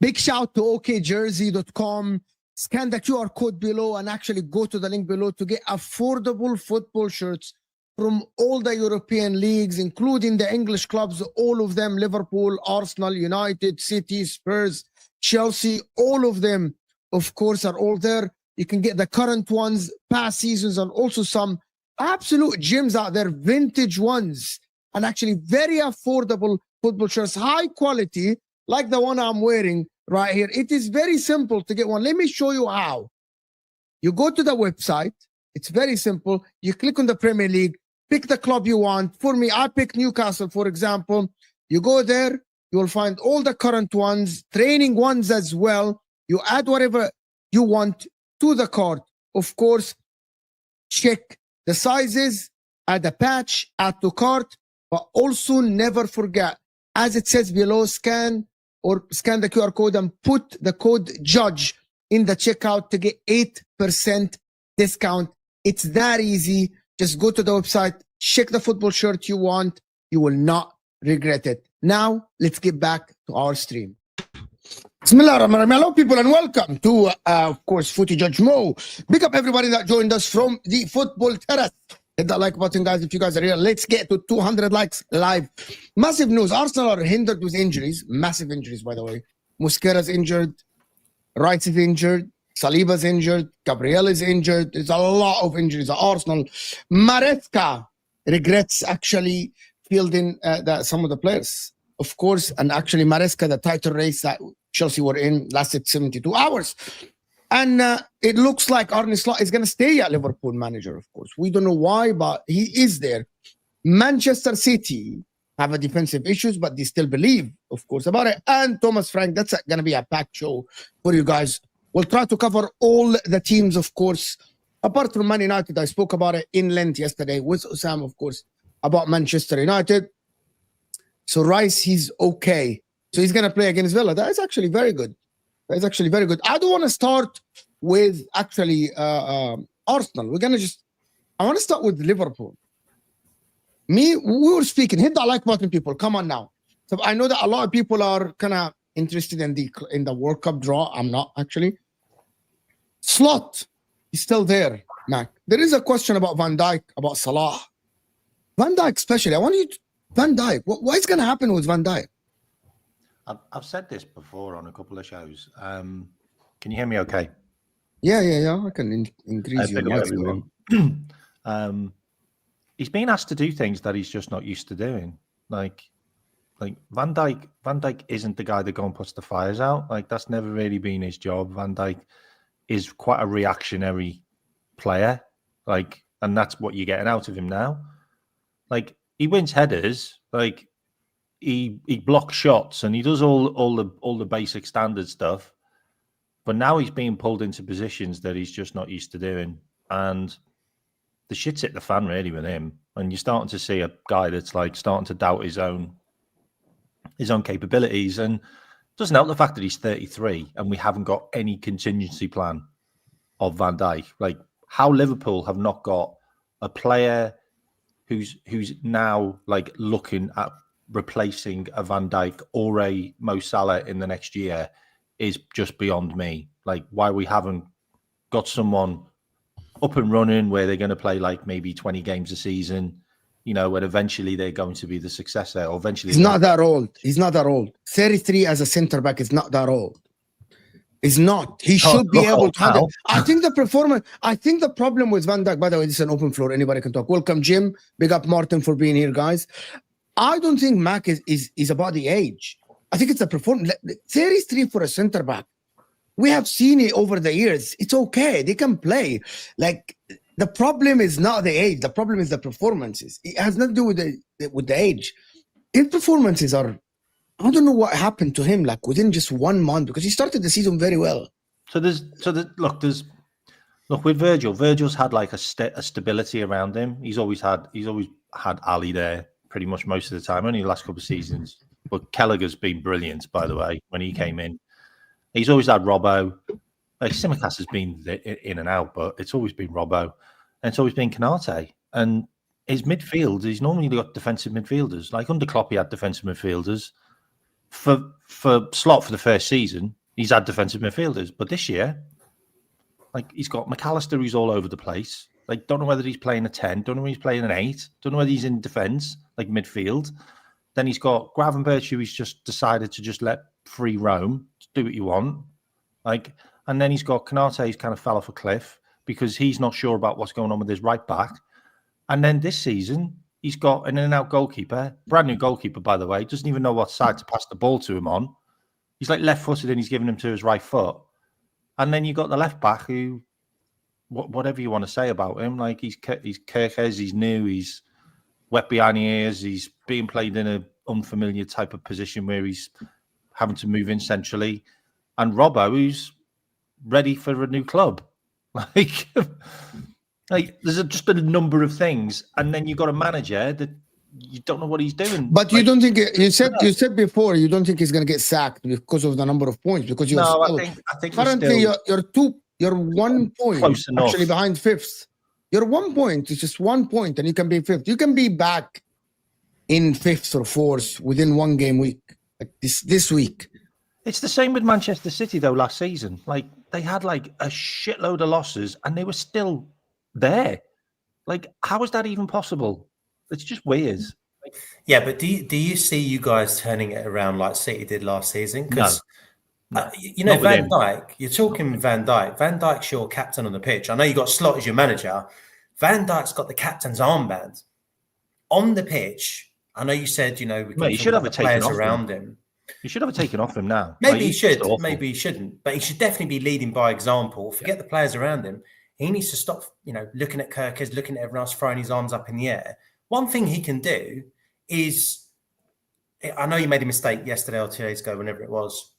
Big shout to okjersey.com. Scan the QR code below and actually go to the link below to get affordable football shirts from all the European leagues, including the English clubs, all of them, Liverpool, Arsenal, United, City, Spurs, Chelsea, all of them, of course, are all there. You can get the current ones, past seasons, and also some absolute gems out there, vintage ones, and actually very affordable football shirts, high quality, like the one I'm wearing right here. It is very simple to get one. Let me show you how. You go to the website. It's very simple. You click on the Premier League, pick the club you want. For me, I pick Newcastle, for example. You go there, you will find all the current ones, training ones as well. You add whatever you want to the cart. Of course, check the sizes, add a patch, add to cart, but also never forget, as it says below, scan the QR code and put the code JUDGE in the checkout to get 8% discount. It's that easy. Just go to the website, check the football shirt you want. You will not regret it. Now, let's get back to our stream. Bismillah ar-Rahman ar-Rahim. Hello, people, and welcome to, of course, Footy Judge Mo. Big up everybody that joined us from the Football Terrace. Hit that like button, guys, if you guys are here. Let's get to 200 likes live. Massive news. Arsenal are hindered with injuries. Massive injuries, by the way. Mosquera's injured. Wright's is injured. Saliba's injured. Gabriel is injured. There's a lot of injuries at Arsenal. Maresca regrets actually fielding some of the players. Of course, and actually Maresca, the title race that Chelsea were in, lasted 72 hours. And it looks like Arne Slot is going to stay at Liverpool manager, of course. We don't know why, but he is there. Manchester City have a defensive issues, but they still believe, of course, about it. And Thomas Frank, that's going to be a packed show for you guys. We'll try to cover all the teams, of course. Apart from Man United, I spoke about it in length yesterday with Osam, of course, about Manchester United. So Rice, he's okay. So he's going to play against Villa. That is actually very good. That's actually very good. I don't want to start with actually Arsenal. I want to start with Liverpool. We were speaking. Hit that like button, people. Come on now. So I know that a lot of people are kind of interested in the World Cup draw. I'm not actually. Slot is still there, Mac. There is a question about Van Dijk, about Salah. Van Dijk especially. I want you to, Van Dijk. What is going to happen with Van Dijk? I've said this before on a couple of shows. Can you hear me okay? Yeah. I can increase your volume. He's been asked to do things that he's just not used to doing. Like Van Dijk isn't the guy that go and puts the fires out. Like, that's never really been his job. Van Dijk is quite a reactionary player. Like, and that's what you're getting out of him now. Like, he wins headers, like he blocks shots, and he does all the basic standard stuff. But now he's being pulled into positions that he's just not used to doing, and the shit's hit the fan really with him. And you're starting to see a guy that's like starting to doubt his own capabilities, and it doesn't help the fact that he's 33 and we haven't got any contingency plan of Van Dijk. Like, how Liverpool have not got a player who's now like looking at replacing a Van Dijk or a Mo Salah in the next year is just beyond me. Like, why we haven't got someone up and running where they're going to play like maybe 20 games a season, you know, where eventually they're going to be the successor, or eventually... He's not that old. He's not that old. 33 as a centre back is not that old. He's not. He should be able to handle. I think the problem with Van Dijk, by the way, this is an open floor. Anybody can talk. Welcome, Jim. Big up Martin for being here, guys. I don't think Mac is about the age. I think it's the performance. 33 for a centre back. We have seen it over the years. It's okay. They can play. Like, the problem is not the age. The problem is the performances. It has nothing to do with the age. His performances are... I don't know what happened to him, like, within just 1 month, because he started the season very well. Look with Virgil. Virgil's had like a stability around him. He's always had Ali there pretty much most of the time, only the last couple of seasons. But Kelleher's been brilliant, by the way, when he came in. He's always had Robbo. Like, Tsimikas has been in and out, but it's always been Robbo. And it's always been Konate. And his midfield, he's normally got defensive midfielders. Like, under Klopp, he had defensive midfielders. For Slot for the first season, he's had defensive midfielders. But this year, like, he's got McAllister who's all over the place. Like, don't know whether he's playing a 10, don't know whether he's playing an 8, don't know whether he's in defence, like midfield. Then he's got Gravenberch, who he's just decided to just let free roam, do what you want. Like, and then he's got Konate, who's kind of fell off a cliff because he's not sure about what's going on with his right back. And then this season, he's got an in-and-out goalkeeper, brand new goalkeeper, by the way, doesn't even know what side to pass the ball to him on. He's like left-footed and he's giving him to his right foot. And then you got the left back who, whatever you want to say about him, like he's Kirkes, he's new, he's wet behind the ears, he's being played in an unfamiliar type of position where he's having to move in centrally. And Robbo, who's ready for a new club. Like there's just a number of things. And then you've got a manager that you don't know what he's doing. But you don't think you said before you don't think he's going to get sacked because of the number of points, because you're I think currently you're 1 point actually behind fifth. You're 1 point. It's just 1 point, and you can be fifth. You can be back in fifth or fourth within 1 game week, like this week. It's the same with Manchester City though. Last season, like they had like a shitload of losses, and they were still there. Like, how is that even possible? It's just weird. Yeah, but do you see you guys turning it around like City did last season? Because you know, Van Dijk, you're talking Van Dijk. Van Dijk's your captain on the pitch. I know you got Slot as your manager. Van Dijk's got the captain's armband on the pitch. I know you said, you know, you should have a players around him. You should have it taken off him now. Maybe he should, maybe he shouldn't. But he should definitely be leading by example. Forget the players around him. He needs to stop, you know, looking at Kirkes, looking at everyone else, throwing his arms up in the air. One thing he can do is, I know you made a mistake yesterday or 2 days ago, whenever it was,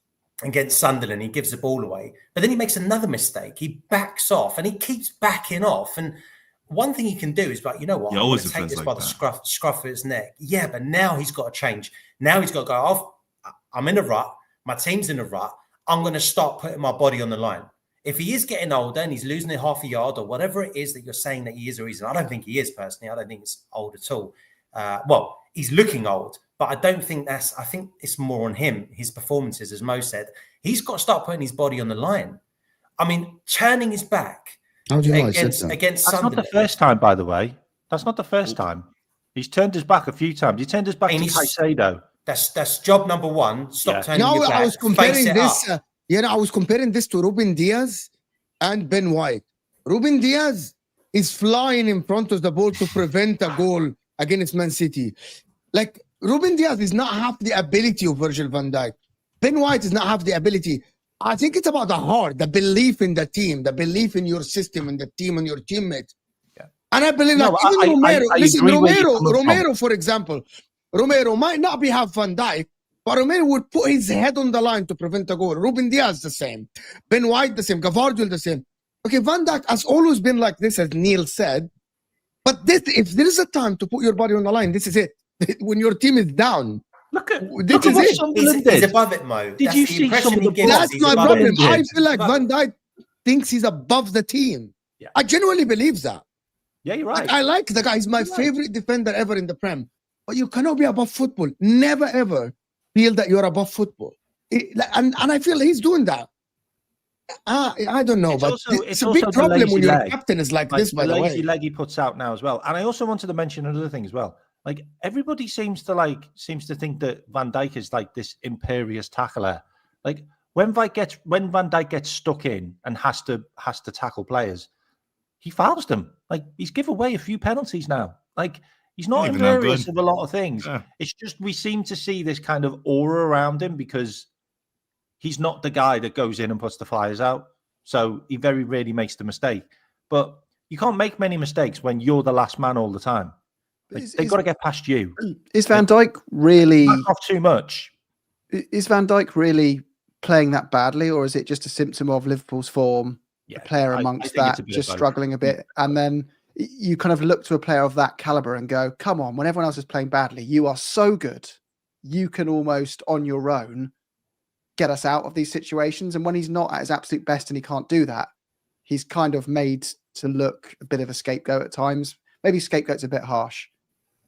against Sunderland, he gives the ball away. But then he makes another mistake. He backs off and he keeps backing off. And one thing he can do is, like, you know what, I'm going to take this by the scruff of his neck. Yeah, but now he's got to change. Now he's got to go off. I'm in a rut. My team's in a rut. I'm going to start putting my body on the line. If he is getting older and he's losing a half a yard or whatever it is that you're saying that he is, or isn't, I don't think he is personally. I don't think it's old at all. Well, he's looking old, but I don't think I think it's more on him, his performances, as Mo said. He's got to start putting his body on the line. I mean, turning his back against Sunderland. That's not the first time, by the way. That's not the first time. He's turned his back a few times. He turned his back to Caicedo. That's job number one. Stop turning your back. I was comparing this. I was comparing this to Ruben Diaz and Ben White. Ruben Diaz is flying in front of the ball to prevent a goal against Man City. Like, Ruben Diaz is not half the ability of Virgil van Dijk. Ben White is not half the ability. I think it's about the heart, the belief in the team, the belief in your system and the team and your teammates. Yeah. And I believe No, like even Romero, I listen, agree where you're coming from. Romero, for example, Romero might not be have Van Dijk, but Romero would put his head on the line to prevent a goal. Ruben Diaz the same. Ben White the same. Gavardiol the same. Okay, Van Dijk has always been like this, as Neil said. But this, if there is a time to put your body on the line, this is it. When your team is down, Look at this what is it. Sunderland He's did. above it, Mo. Did That's you the see impression some of he the gives us. That's He's my above problem. it. I feel like Above Van it. Dijk thinks he's above the team. Yeah. I genuinely believe that. Yeah, you're Like, right. I like the guy. He's my You're right. favorite defender ever in the Prem. But you cannot be above football. Never ever feel that you're above football. And I feel he's doing that. I don't know, It's but also- it's it's a also big the problem when lazy your leg. captain is like this, by the the lazy way. leg he puts out now as well. And I also wanted to mention another thing as well. Like everybody seems to think that Van Dijk is like this imperious tackler. Like when Van Dijk gets stuck in and has to tackle players, he fouls them. Like he's given away a few penalties now. Like he's not Even that imperious good. of a lot of things. Yeah. It's just we seem to see this kind of aura around him because he's not the guy that goes in and puts the fires out. So he very rarely makes the mistake. But you can't make many mistakes when you're the last man all the time. Like, they've got to get past you. Is Van Dijk really? Back off too much. Is Van Dijk really playing that badly, or is it just a symptom of Liverpool's form? Yeah, a player I amongst think it's that a bit of just both. struggling a bit, and then you kind of look to a player of that caliber and go, "Come on!" When everyone else is playing badly, you are so good. You can almost on your own get us out of these situations. And when he's not at his absolute best and he can't do that, he's kind of made to look a bit of a scapegoat at times. Maybe scapegoat's a bit harsh,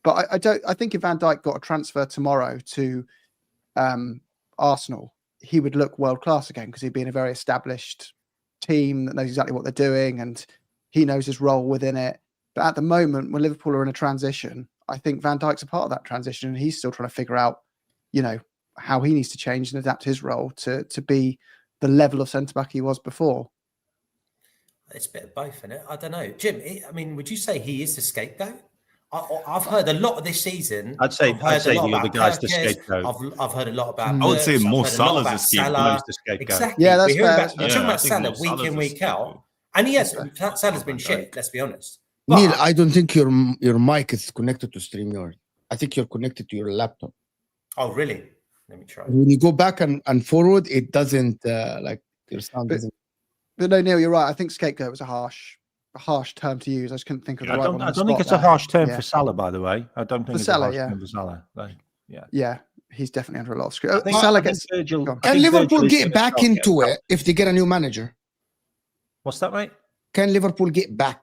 but I think if Van Dijk got a transfer tomorrow to Arsenal, he would look world class again because he'd be in a very established team that knows exactly what they're doing and he knows his role within it. But at the moment, when Liverpool are in a transition, I think Van Dijk's a part of that transition and he's still trying to figure out, how he needs to change and adapt his role to be the level of centre-back he was before. It's a bit of both, isn't it? I don't know. Jim, I mean, would you say he is the scapegoat? I've heard a lot of this season. I'd say the other guy's the scapegoat. I've heard a lot about. I would say I've Mo heard a lot Salah's about the scapegoat. Salah. He's the scapegoat. Exactly. Yeah, that's we hear fair. about, we're talking Yeah, about I think Salah Mo week Salah's in, the week out. scapegoat. And yes, Salah's been shit, let's be honest. Neil, But- I don't think your mic is connected to StreamYard. I think you're connected to your laptop. Oh, really? Let me try. When you go back and forward, it doesn't your sound But- doesn't. But no, Neil, you're right. I think scapegoat was a harsh term to use. I just couldn't think of the I right one. don't on the think spot it's a there. harsh term Yeah. for Salah, by the way. I don't think For it's Salah, a harsh yeah. term for Salah. Yeah, he's definitely under a lot of I scrutiny. think, Salah I think gets. Virgil, go on. I Can think Liverpool Virgil is get gonna back start into getting- it if they get a new manager? What's that, mate? Can Liverpool get back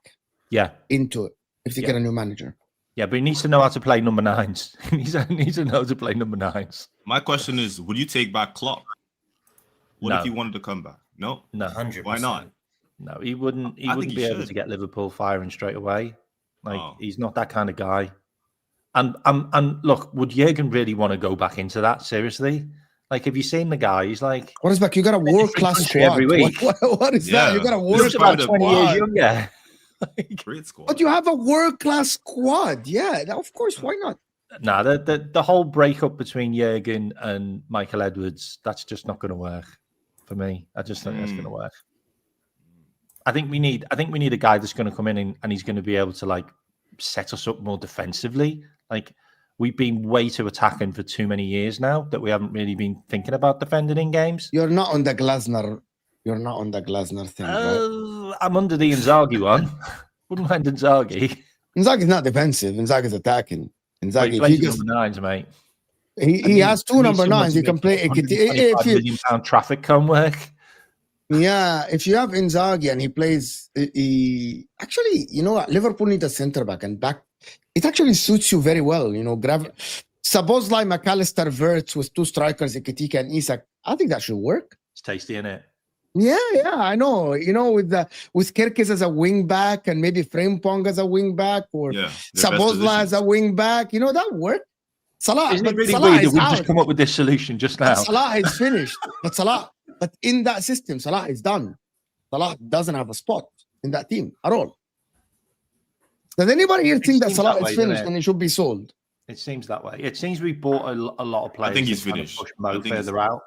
Yeah. into it if they Yeah. get a new manager? Yeah, but he needs to know how to play number nines. he needs to know how to play number nines. My question is, would you take back Klopp? What No. if he wanted to come back? No. No, 100%. Why not? no, he wouldn't. He I think wouldn't he be able should. to get Liverpool firing straight away. Like Oh. he's not that kind of guy. And look, would Jurgen really want to go back into that seriously? Like, have you seen the guy? He's like What is back? You got a world class country squad. every week. What is that? Yeah. You got a This world looks is class about probably 20 years squad. younger. Great squad. But you have a world class squad. Yeah, of course. Why not? Nah, the whole breakup between Jurgen and Michael Edwards, that's just not going to work for me. I just think that's going to work. I think we need a guy that's going to come in and he's going to be able to like set us up more defensively. Like we've been way too attacking for too many years now that we haven't really been thinking about defending in games. You're not on the Glasner. You're not on the Glasner thing, right? I'm under the Inzaghi one. Wouldn't mind Inzaghi. Inzaghi's not defensive. Inzaghi's attacking. But he Inzaghi, plays if he, gets, number nines, mate. he has two number nines. He can play. £125 million traffic cone work. Yeah, if you have Inzaghi and he plays, actually, you know what? Liverpool need a centre back and back. It actually suits you very well. You know, Szoboszlai, McAllister, Wirtz with two strikers, Ekitike and Isak. I think that should work. It's tasty, isn't it? Yeah, I know. You know, with Kerkez as a wing back and maybe Frimpong as a wing back or Yeah, their best Szoboszlai as positions. a wing back, you know, that work. Salah, Isn't it but really Salah weird that is we've out. just come up with this solution just now? Salah is finished. But in that system, Salah is done. Salah doesn't have a spot in that team at all. Does anybody here think that seems Salah that way, is doesn't finished it? and he should be sold? It seems that way. It seems we bought a lot of players. think he's to kind of finished. Push I Mo think he's further out.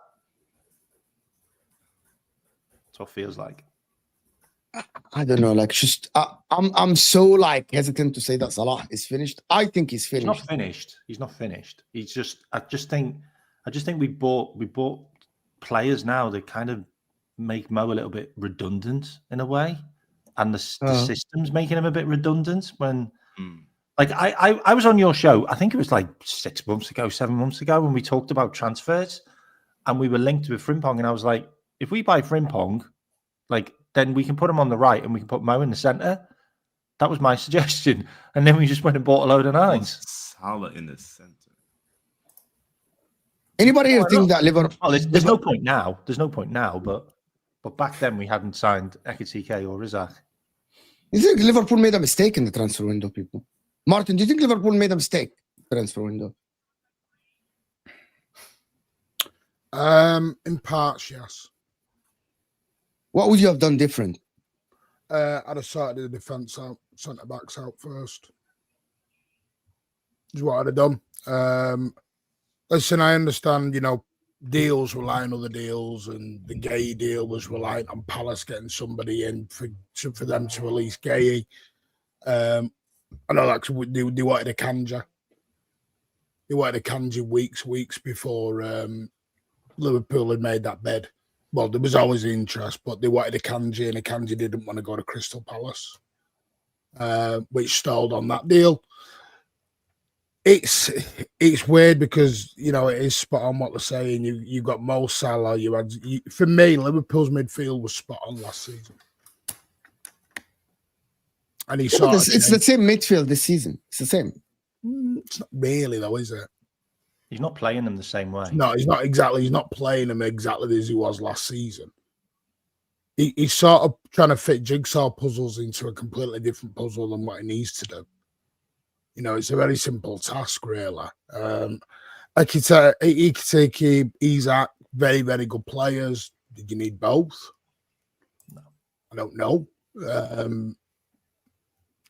That's what it feels like. I don't know. Like, just I'm so like hesitant to say that Salah is finished. I think he's He's finished. not finished. He's not finished. He's just. I just think we bought players now that kind of make Mo a little bit redundant in a way, and the system's making him a bit redundant. When like I was on your show, I think it was like 7 months ago, when we talked about transfers, and we were linked with Frimpong, and I was like, if we buy Frimpong, like, then we can put him on the right and we can put Mo in the centre. That was my suggestion. And then we just went and bought a load of nines. Salah in the centre. Anybody here think that Liverpool? Oh, there's no point now. There's no point now, but back then we hadn't signed Ekitike or Rizak. You think Liverpool made a mistake in the transfer window, people? Martin, do you think Liverpool made a mistake in the transfer window? In parts, yes. What would you have done different? I'd have started the defence out, centre backs out first. Is what I'd have done. Listen, I understand, deals rely on other deals, and the Gay deal was reliant on Palace getting somebody in for them to release Gay. I know that's they wanted a Kanja. They wanted a Kanja weeks before Liverpool had made that bed. Well, there was always interest, but they wanted a Kanji, and a Kanji didn't want to go to Crystal Palace, which stalled on that deal. It's weird because, it is spot on what they're saying. You got Mo Salah. For me, Liverpool's midfield was spot on last season. And it's the same midfield this season. It's the same. It's not really, though, is it? He's not playing them the same way. No, he's not exactly. He's not playing them exactly as he was last season. He's sort of trying to fit jigsaw puzzles into a completely different puzzle than what he needs to do. It's a very simple task, really. Ekitike, Isak, very, very good players. Did you need both? No. I don't know.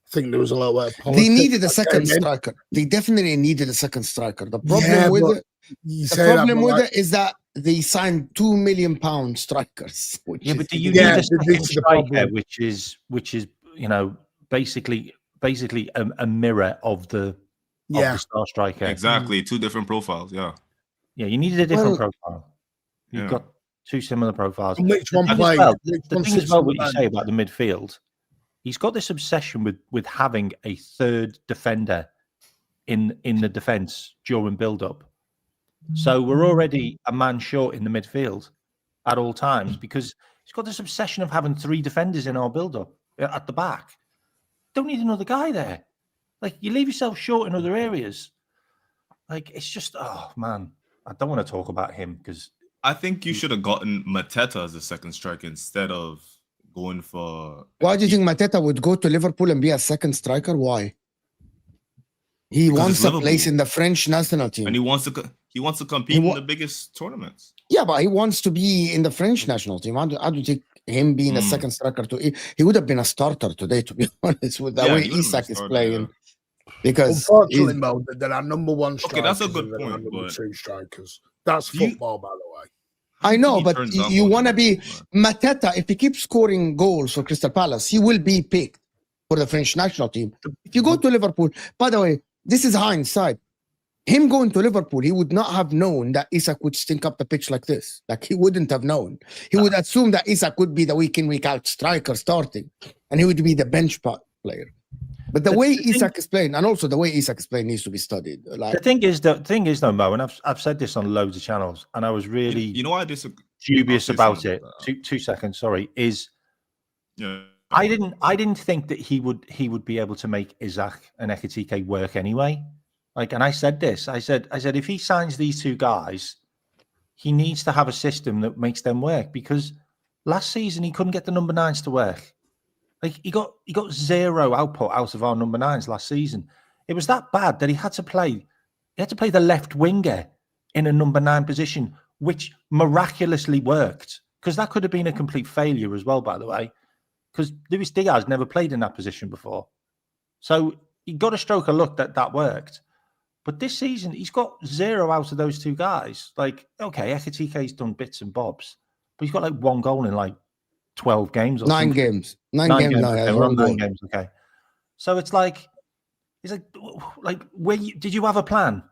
I think there was a little bit of They needed a second striker. They definitely needed a second striker. The problem is that they signed £2 million strikers. But do you need a second striker, which is basically a mirror of the star striker? Exactly, two different profiles. Yeah, you needed a different profile. You've got two similar profiles. And which one plays? The thing as well, what you say about the midfield. He's got this obsession with having a third defender in the defence during build-up. So we're already a man short in the midfield at all times because he's got this obsession of having three defenders in our build-up at the back. Don't need another guy there. Like, you leave yourself short in other areas. Like, it's just, oh, man. I don't want to talk about him because... I think you should have gotten Mateta as a second striker instead of going for... Why do you think Mateta would go to Liverpool and be a second striker? Why? He wants a place in the French national team. And he wants to compete in the biggest tournaments. Yeah, but he wants to be in the French national team. I don't think him being a second striker, he would have been a starter today, to be honest, with the way Isak is playing. Yeah. Because unfortunately, Mo, there are number one strikers. Okay, that's a good point. Number two strikers. That's football, by the way. I know, but you want to be Mateta. If he keeps scoring goals for Crystal Palace, he will be picked for the French national team. If you go to Liverpool, by the way, this is hindsight. Him going to Liverpool, he would not have known that Isak would stink up the pitch like this. Like, he wouldn't have known. He would assume that Isak would be the week in, week out striker starting, and he would be the bench player. But the way Isak is playing, and also the way Isak is playing, needs to be studied. Like, the thing is though, Mo, and I've said this on loads of channels, and I was really dubious about it. 2 seconds, sorry. I didn't think that he would be able to make Isak and Ekitike work anyway. Like, and I said this. I said if he signs these two guys, he needs to have a system that makes them work, because last season he couldn't get the number 9s to work. Like, he got zero output out of our number 9s last season. It was that bad that he had to play the left winger in a number 9 position, which miraculously worked, because that could have been a complete failure as well, by the way, because Luis Diaz never played in that position before. So you got to stroke a luck that worked. But this season, he's got 0 out of those two guys. Like, okay, Ekitike's done bits and bobs, but he's got like 1 goal in like 12 games or 9 something. games. 9 games now. Okay, He has we're one on 9 goal. games. Okay. So it's like did you have a plan?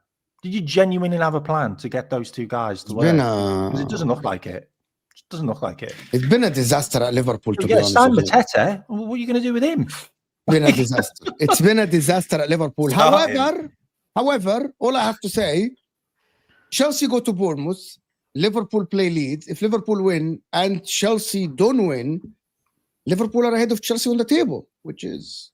Did you genuinely have a plan to get those two guys to It's work? been 'Cause a it doesn't look like it. It doesn't look like it. it's been a disaster at Liverpool, to be Yeah, honest Simon with you. Mateta. What are you going to do with him? Been a disaster. It's been a disaster at Liverpool. Starting. However, all I have to say, Chelsea go to Bournemouth, Liverpool play Leeds. If Liverpool win and Chelsea don't win, Liverpool are ahead of Chelsea on the table, which is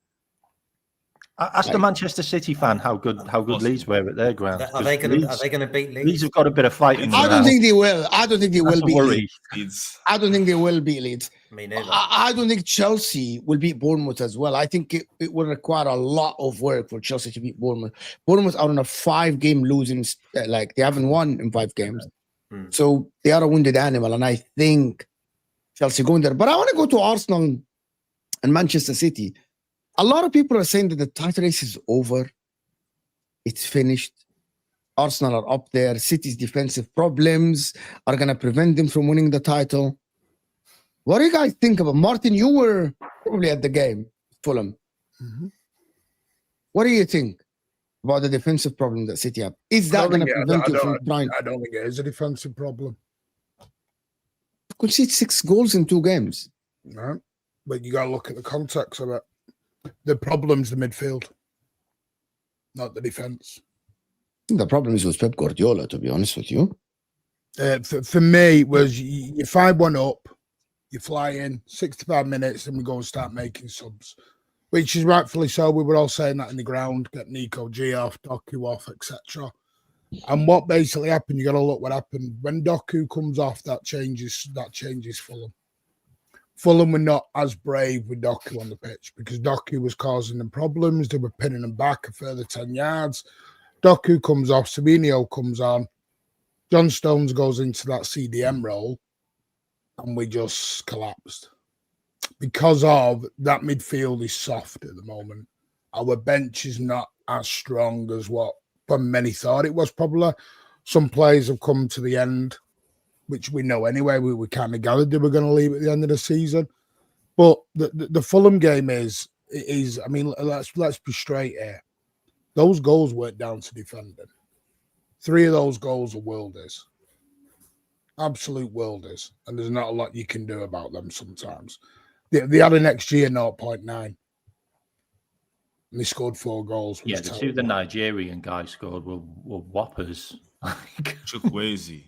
Ask the Manchester City fan how good Leeds were at their ground. Are they going to beat Leeds Leeds? have got a bit of fight in them I don't now. think they will. I don't think they will That's a beat worry. Leeds. I don't think they will beat Leeds. Me neither. I don't think Chelsea will beat Bournemouth as well. I think it will require a lot of work for Chelsea to beat Bournemouth. Bournemouth are on a 5-game losing, like they haven't won in 5 games. So they are a wounded animal, and I think Chelsea going there. But I want to go to Arsenal and Manchester City. A lot of people are saying that the title race is over. It's finished. Arsenal are up there. City's defensive problems are going to prevent them from winning the title. What do you guys think about Martin? You were probably at the game, Fulham. Mhm. What do you think about the defensive problem that City have? Is that going to prevent you from trying? I don't think it is a defensive problem. Concede 6 goals in 2 games. Right? But you got to look at the context of it. The problem's the midfield, not the defense. The problem is with Pep Guardiola, to be honest with you. For me, it was you 5-1 up, you fly in 65 minutes, and we go and start making subs, which is rightfully so. We were all saying that in the ground, get Nico G off, Doku off, etc. And what basically happened, you got to look what happened when Doku comes off. That changes Fulham. Fulham were not as brave with Doku on the pitch because Doku was causing them problems. They were pinning them back a further 10 yards. Doku comes off, Sabinho comes on, John Stones goes into that CDM role, and we just collapsed. Because of that midfield is soft at the moment. Our bench is not as strong as what many thought it was probably. Some players have come to the end, which we know anyway. We kind of gathered they were going to leave at the end of the season. But the Fulham game is I mean, let's be straight here. Those goals weren't down to defending. 3 of those goals are worldies. Absolute worldies. And there's not a lot you can do about them sometimes. They had an XG of 0.9. And they scored 4 goals. Yeah, the 2 the Nigerian guy scored were whoppers. Chukwueze.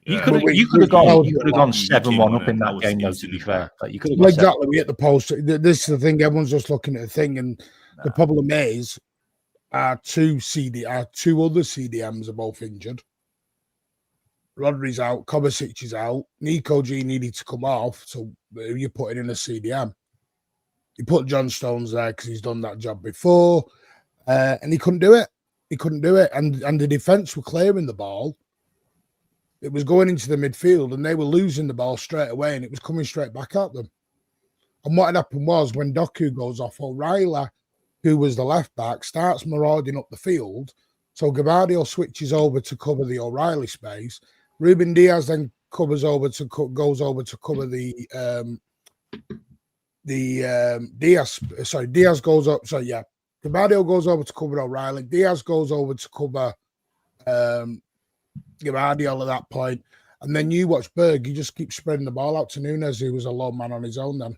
You Yeah. could have gone 7-1 up in that game, though, to be fair. Like, you could have Well, gone exactly. We hit the post. This is the thing. Everyone's just looking at the thing. And the problem is our 2 other CDMs are both injured. Rodri's out. Kovacic is out. Nico G needed to come off. So you're putting in a CDM. You put John Stones there because he's done that job before. And he couldn't do it. And the defence were clearing the ball. It was going into the midfield and they were losing the ball straight away and it was coming straight back at them. And what had happened was when Doku goes off, O'Reilly, who was the left back, starts marauding up the field. So Gavardio switches over to cover the O'Reilly space. Ruben Diaz then goes over to cover the Diaz goes up. So yeah, Gavardio goes over to cover O'Reilly. Diaz goes over to cover Gavardio at that point. And then you watch Berg, he just keeps spreading the ball out to Nunes, who was a lone man on his own then.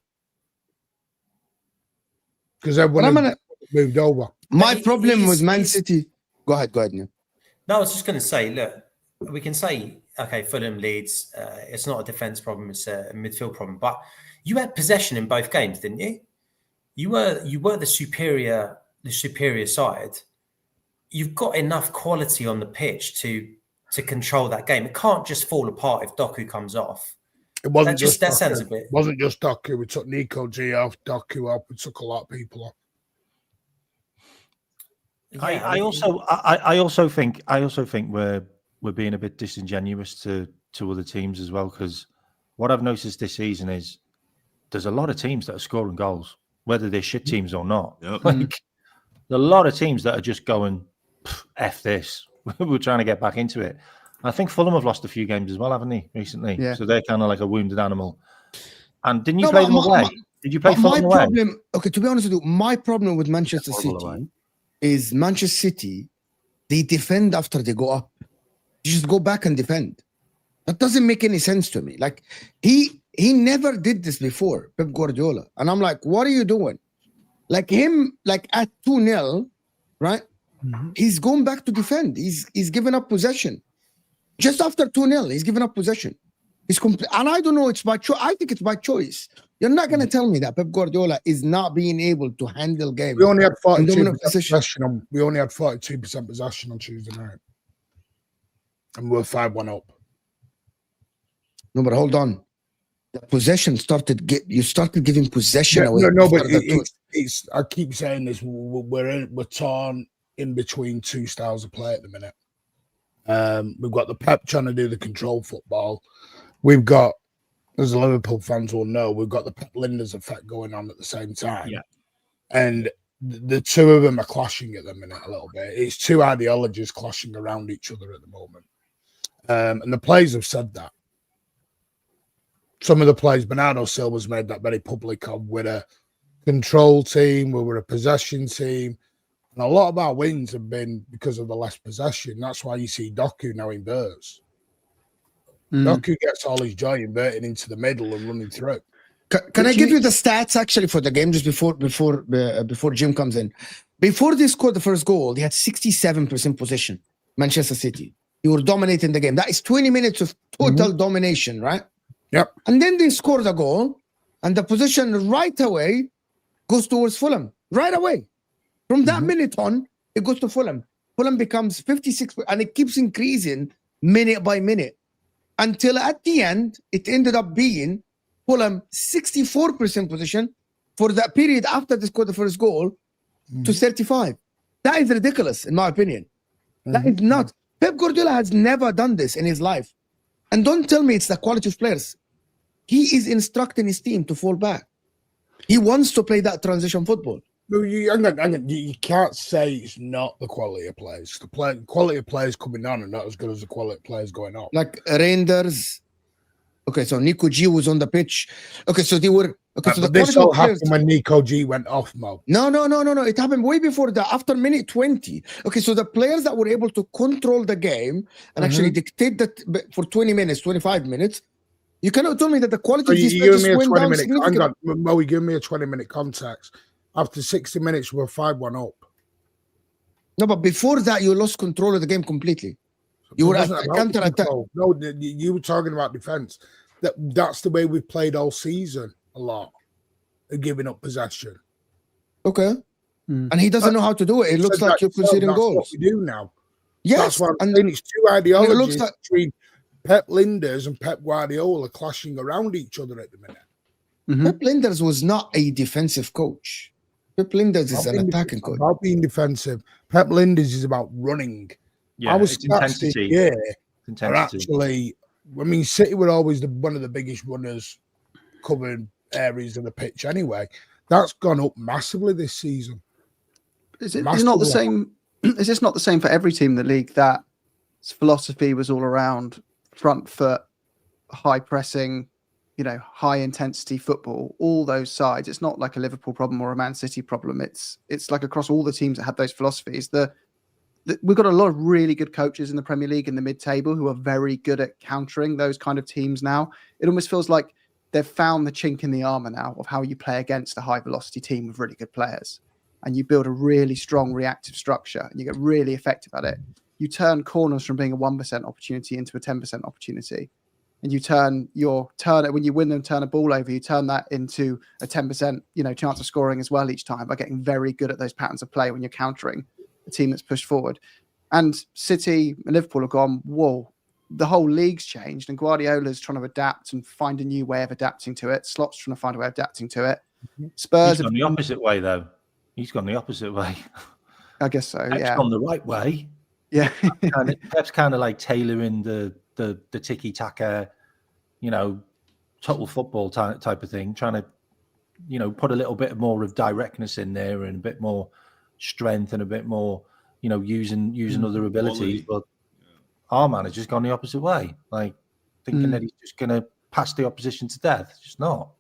Because everyone moved over. My problem with Man City. Go ahead, Neil. No, I was just going to say, look, we can say, okay, Fulham Leeds, it's not a defence problem, it's a midfield problem. But you had possession in both games, didn't you? You were the superior side. You've got enough quality on the pitch to control that game. It can't just fall apart if Doku comes off. It wasn't that sounds a bit. It wasn't just Doku. We took Nico G off, Doku off. We took a lot of people off. Yeah, I also think we're being a bit disingenuous to other teams as well, because what I've noticed this season is there's a lot of teams that are scoring goals, whether they're shit teams or not. Yep. Like, there's a lot of teams that are just going, F this. We're trying to get back into it. I think Fulham have lost a few games as well, haven't they, recently? Yeah. So they're kind of like a wounded animal. And didn't you No, play but them away? Did you play But my Fulham away? problem, okay, to be honest with you, my problem with Manchester Horrible City away. is Manchester City, they defend after they go up. You just go back and defend. That doesn't make any sense to me. Like he never did this before, Pep Guardiola. And I'm like, what are you doing? Like him, like at 2-0, right? He's going back to defend. He's given up possession. Just after 2-0, he's given up possession. He's and I don't know, it's by choice. I think it's by choice. You're not going to tell me that Pep Guardiola is not being able to handle games. We only had 42% dominant position. possession. We only had 42% possession on Tuesday night, and we're 5-1 up. No, but hold on. The possession you started giving possession away. No, but after the it's. I keep saying this. We're torn in between two styles of play at the minute. We've got the Pep trying to do the control football. We've got, as the Liverpool fans will know, we've got the Pep Linders effect going on at the same time. Yeah. And the two of them are clashing at the minute a little bit. It's two ideologies clashing around each other at the moment. And the players have said that. Some of the players, Bernardo Silva's made that very public of, we're a control team, we're a possession team. And a lot of our wins have been because of the less possession. That's why you see Doku now inverts. Doku gets all his joy inverting into the middle and running through. Can I give you the stats actually for the game just before Jim comes in? Before they scored the first goal, they had 67% possession. Manchester City. You were dominating the game. That is 20 minutes of total domination, right? Yep. And then they score the goal, and the possession right away goes towards Fulham. Right away. From that minute on, it goes to Fulham. Fulham becomes 56, and it keeps increasing minute by minute. Until at the end, it ended up being Fulham 64% possession for that period after they scored the first goal to 35. That is ridiculous, in my opinion. That is not. Pep Guardiola has never done this in his life. And don't tell me it's the quality of players. He is instructing his team to fall back. He wants to play that transition football. No, you can't say it's not the quality of players. The quality of players coming on are not as good as the quality of players going off. Like Reinders. Okay, so Nico G was on the pitch. Okay, so they were. Okay, so but the this all happened when Nico G went off, Mo. No. It happened way before that, after minute 20. Okay, so the players that were able to control the game and actually dictate that for 20 minutes, 25 minutes, you cannot tell me that the quality of these players just went down significantly. Mo, give me a 20-minute context. After 60 minutes, we're 5-1 up. No, but before that, you lost control of the game completely. You were at counter-attack. No, you were talking about defense. That's the way we've played all season a lot, giving up possession. Okay. And he doesn't know how to do it. It looks like you're conceding goals. What we do now. Yes. That's what I'm saying. It's two ideologies between Pep Linders and Pep Guardiola clashing around each other at the minute. Pep Linders was not a defensive coach. Pep Linders is an attacking coach. About being defensive. Pep Linders is about running. Yeah, Our intensity. Are actually, I mean, City were always one of the biggest runners covering areas of the pitch anyway. That's gone up massively this season. Is it not the same? Is this not the same for every team in the league? That philosophy was all around front foot, high pressing, high intensity football, all those sides. It's not like a Liverpool problem or a Man City problem. It's like across all the teams that had those philosophies. We've got a lot of really good coaches in the Premier League in the mid-table who are very good at countering those kind of teams now. It almost feels like they've found the chink in the armor now of how you play against a high velocity team with really good players. And you build a really strong reactive structure and you get really effective at it. You turn corners from being a 1% opportunity into a 10% opportunity. And you turn when you win them, turn a ball over, you turn that into a 10%, chance of scoring as well each time by getting very good at those patterns of play when you're countering a team that's pushed forward. And City and Liverpool have gone, whoa, the whole league's changed and Guardiola's trying to adapt and find a new way of adapting to it. Slott's trying to find a way of adapting to it. Spurs He's gone the opposite way, though. He's gone the opposite way. I guess so, Pep's gone the right way. Yeah. Pep's kind of like tailoring the tiki-taka, total football type of thing, trying to, put a little bit more of directness in there and a bit more strength and a bit more, using other abilities. But our man has just gone the opposite way, like thinking that he's just going to pass the opposition to death. It's just not.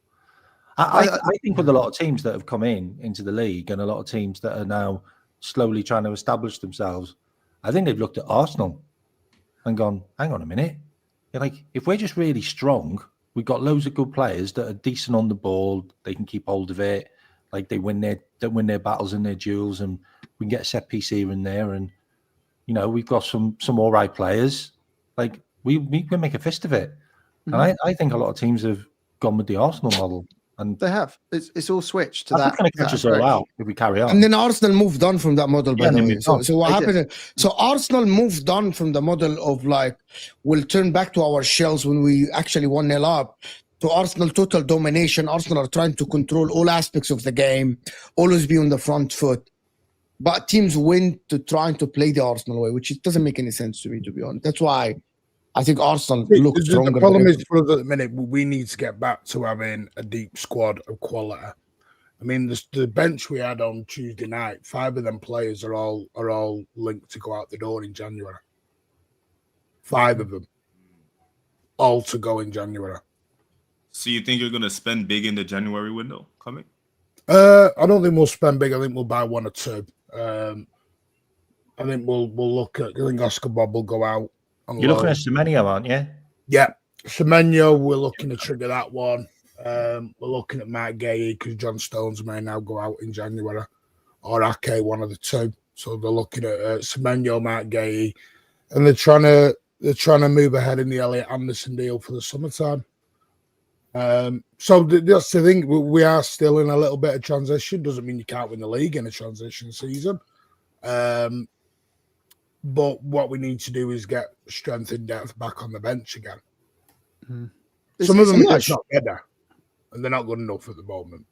I think with a lot of teams that have come into the league and a lot of teams that are now slowly trying to establish themselves, I think they've looked at Arsenal and gone, hang on a minute. You're like, if we're just really strong, we've got loads of good players that are decent on the ball, they can keep hold of it, like they win their battles and their duels, and we can get a set piece here and there, and we've got some all right players. Like we can make a fist of it. Mhm. And I think a lot of teams have gone with the Arsenal model. And They have. It's all switched to that's that. going to catch us all out if we carry on. And then Arsenal moved on from that model, by Yeah, the they way. moved on. So what They happened? So Arsenal moved on from the model of like, we'll turn back to our shells when we actually 1-0 up. To Arsenal total domination. Arsenal are trying to control all aspects of the game, always be on the front foot. But teams win to trying to play the Arsenal way, which it doesn't make any sense to me, to be honest. That's why I think Arsenal looks stronger. The problem is for us at the minute, we need to get back to having a deep squad of quality. I mean, the bench we had on Tuesday night, 5 of them players are all linked to go out the door in January. 5 of them, all to go in January. So you think you're going to spend big in the January window coming? I don't think we'll spend big. I think we'll buy 1 or 2. I think we'll look at. I think Oscar Bob will go out. You're looking at Semenyo, aren't you? Yeah, Semenyo, we're looking to trigger that one. We're looking at Matt Gay because John Stones may now go out in January, or Ake, one of the two. So they're looking at Semenyo, Matt Gay, and they're trying to move ahead in the Elliot Anderson deal for the summertime. So that's the thing. We are still in a little bit of transition. Doesn't mean you can't win the league in a transition season. But what we need to do is get strength and depth back on the bench again. Mm. Some of them are just not better, and they're not good enough at the moment.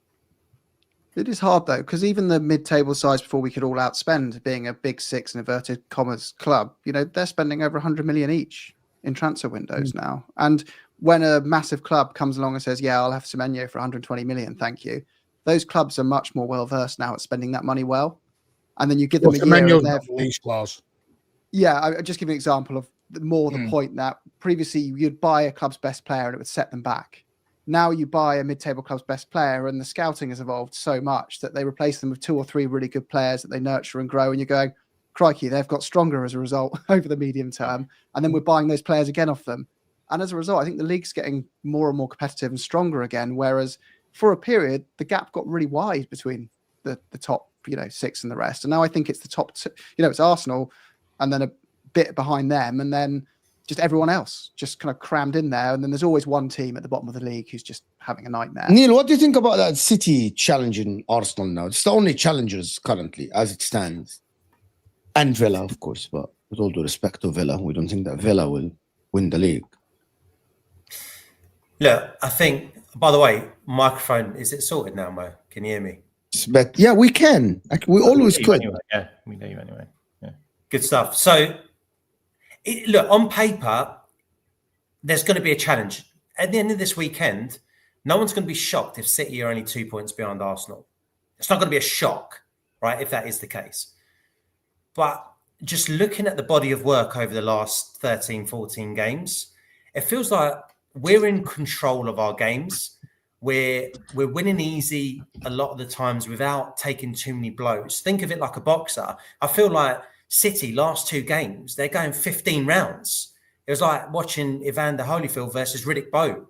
It is hard though, because even the mid-table sides before we could all outspend, being a big 6 in inverted commas club, they're spending over 100 million each in transfer windows now. And when a massive club comes along and says, "Yeah, I'll have Semenyo for 120 million, thank you," those clubs are much more well versed now at spending that money well. And then you give them a year. And got the lease clause. Yeah, I just give an example of the point that previously you'd buy a club's best player and it would set them back. Now you buy a mid-table club's best player and the scouting has evolved so much that they replace them with 2 or 3 really good players that they nurture and grow. And you're going, crikey, they've got stronger as a result over the medium term. And then we're buying those players again off them. And as a result, I think the league's getting more and more competitive and stronger again. Whereas for a period, the gap got really wide between the top, 6 and the rest. And now I think it's the top 2, it's Arsenal and then a bit behind them. And then just everyone else just kind of crammed in there. And then there's always one team at the bottom of the league who's just having a nightmare. Neil, what do you think about that City challenging Arsenal now? It's the only challengers currently as it stands. And Villa, of course. But with all due respect to Villa, we don't think that Villa will win the league. Look, I think, by the way, microphone, is it sorted now, Mo? Can you hear me? But yeah, we can. We always could. Anyway. Yeah, we know you anyway. Yeah. Good stuff. So, look, on paper, there's going to be a challenge. At the end of this weekend, no one's going to be shocked if City are only 2 points behind Arsenal. It's not going to be a shock, right, if that is the case. But just looking at the body of work over the last 13, 14 games, it feels like we're in control of our games. We're winning easy a lot of the times without taking too many blows. Think of it like a boxer. I feel like City, last 2 games, they're going 15 rounds. It was like watching Evander Holyfield versus Riddick Bowe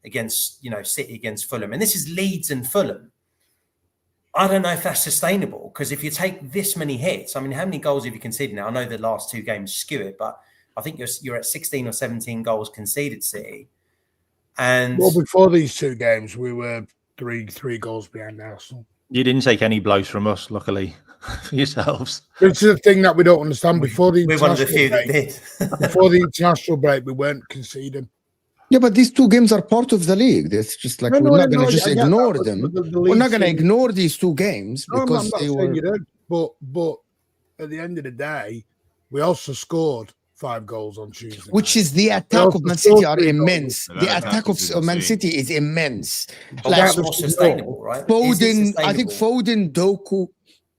against, City against Fulham. And this is Leeds and Fulham. I don't know if that's sustainable, because if you take this many hits, I mean, how many goals have you conceded now? I know the last 2 games skew it, but I think you're at 16 or 17 goals conceded, City. And before these 2 games, we were three goals behind Arsenal. You didn't take any blows from us, luckily, for yourselves. It's the thing that we don't understand. Before the we're one of the few that did. Before the international break, we weren't conceding. Yeah, but these 2 games are part of the league. It's just like we're not going to just ignore them. We're not going to ignore these 2 games because they were. But at the end of the day, we also scored 5 goals on Tuesday, which is the attack of Man City are immense. The attack of Man City is immense. That's more sustainable, right? Foden, I think Foden, Doku.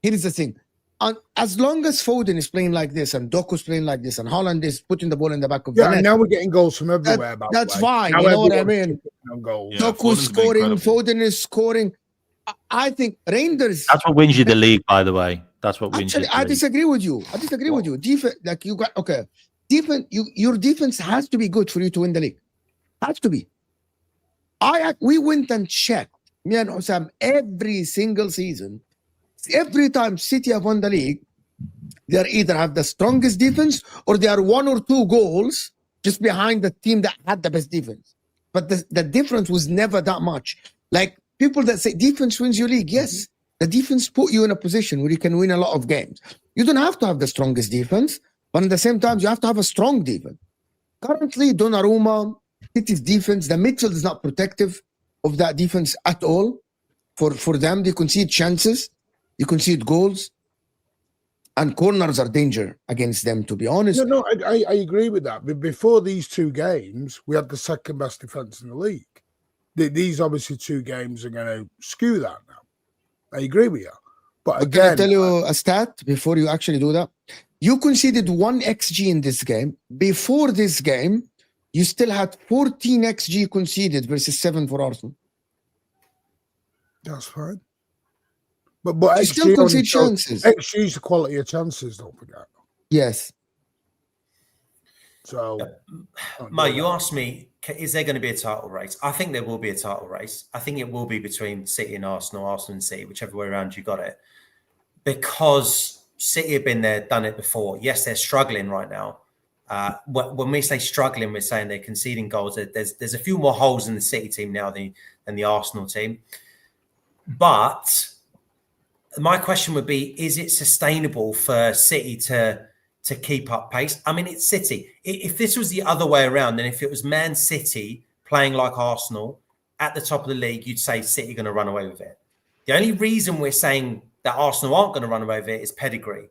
Here is the thing: as long as Foden is playing like this and Doku's playing like this and Holland is putting the ball in the back of the Yeah, net, and now we're getting goals from everywhere. by the that's way. fine. Now You know what I everyone's mean? kicking on goals. Yeah, Doku's Foden's been scoring, incredible. Foden is scoring. I think Rangers. That's what wins you the league, by the way. That's what wins Actually, you the I league. disagree with you. I disagree with you. Defense, like you got defense. Your defense has to be good for you to win the league. Has to be. We went and checked, me and Osam, every single season. Every time City have won the league, they either have the strongest defense or they are 1 or 2 goals just behind the team that had the best defense. But the difference was never that much. Like people that say defense wins your league, yes, the defense put you in a position where you can win a lot of games. You don't have to have the strongest defense, but at the same time, you have to have a strong defense. Currently, Donnarumma, City's defense, the midfield is not protective of that defense at all. For them, they concede chances, they concede goals, and corners are danger against them, to be honest. No, I agree with that. But before these 2 games, we had the second best defense in the league. These obviously 2 games are going to skew that now. I agree with you. But Can again, I tell you a stat before you actually do that? You conceded 1 XG in this game. Before this game, you still had 14 XG conceded versus 7 for Arsenal. that's fine. But You still concede chances. XG is the quality of chances, don't forget. Yes. So, Mo, you asked me, is there going to be a title race? I think there will be a title race. I think it will be between City and Arsenal, Arsenal and City, whichever way around you got it. Because City have been there, done it before. Yes, they're struggling right now. When we say struggling, we're saying they're conceding goals. There's a few more holes in the City team now than the Arsenal team. But my question would be, is it sustainable for City to keep up pace? I mean, it's City. If this was the other way around, then if it was Man City playing like Arsenal at the top of the league, you'd say City going to run away with it. The only reason we're saying that Arsenal aren't going to run away with it is pedigree.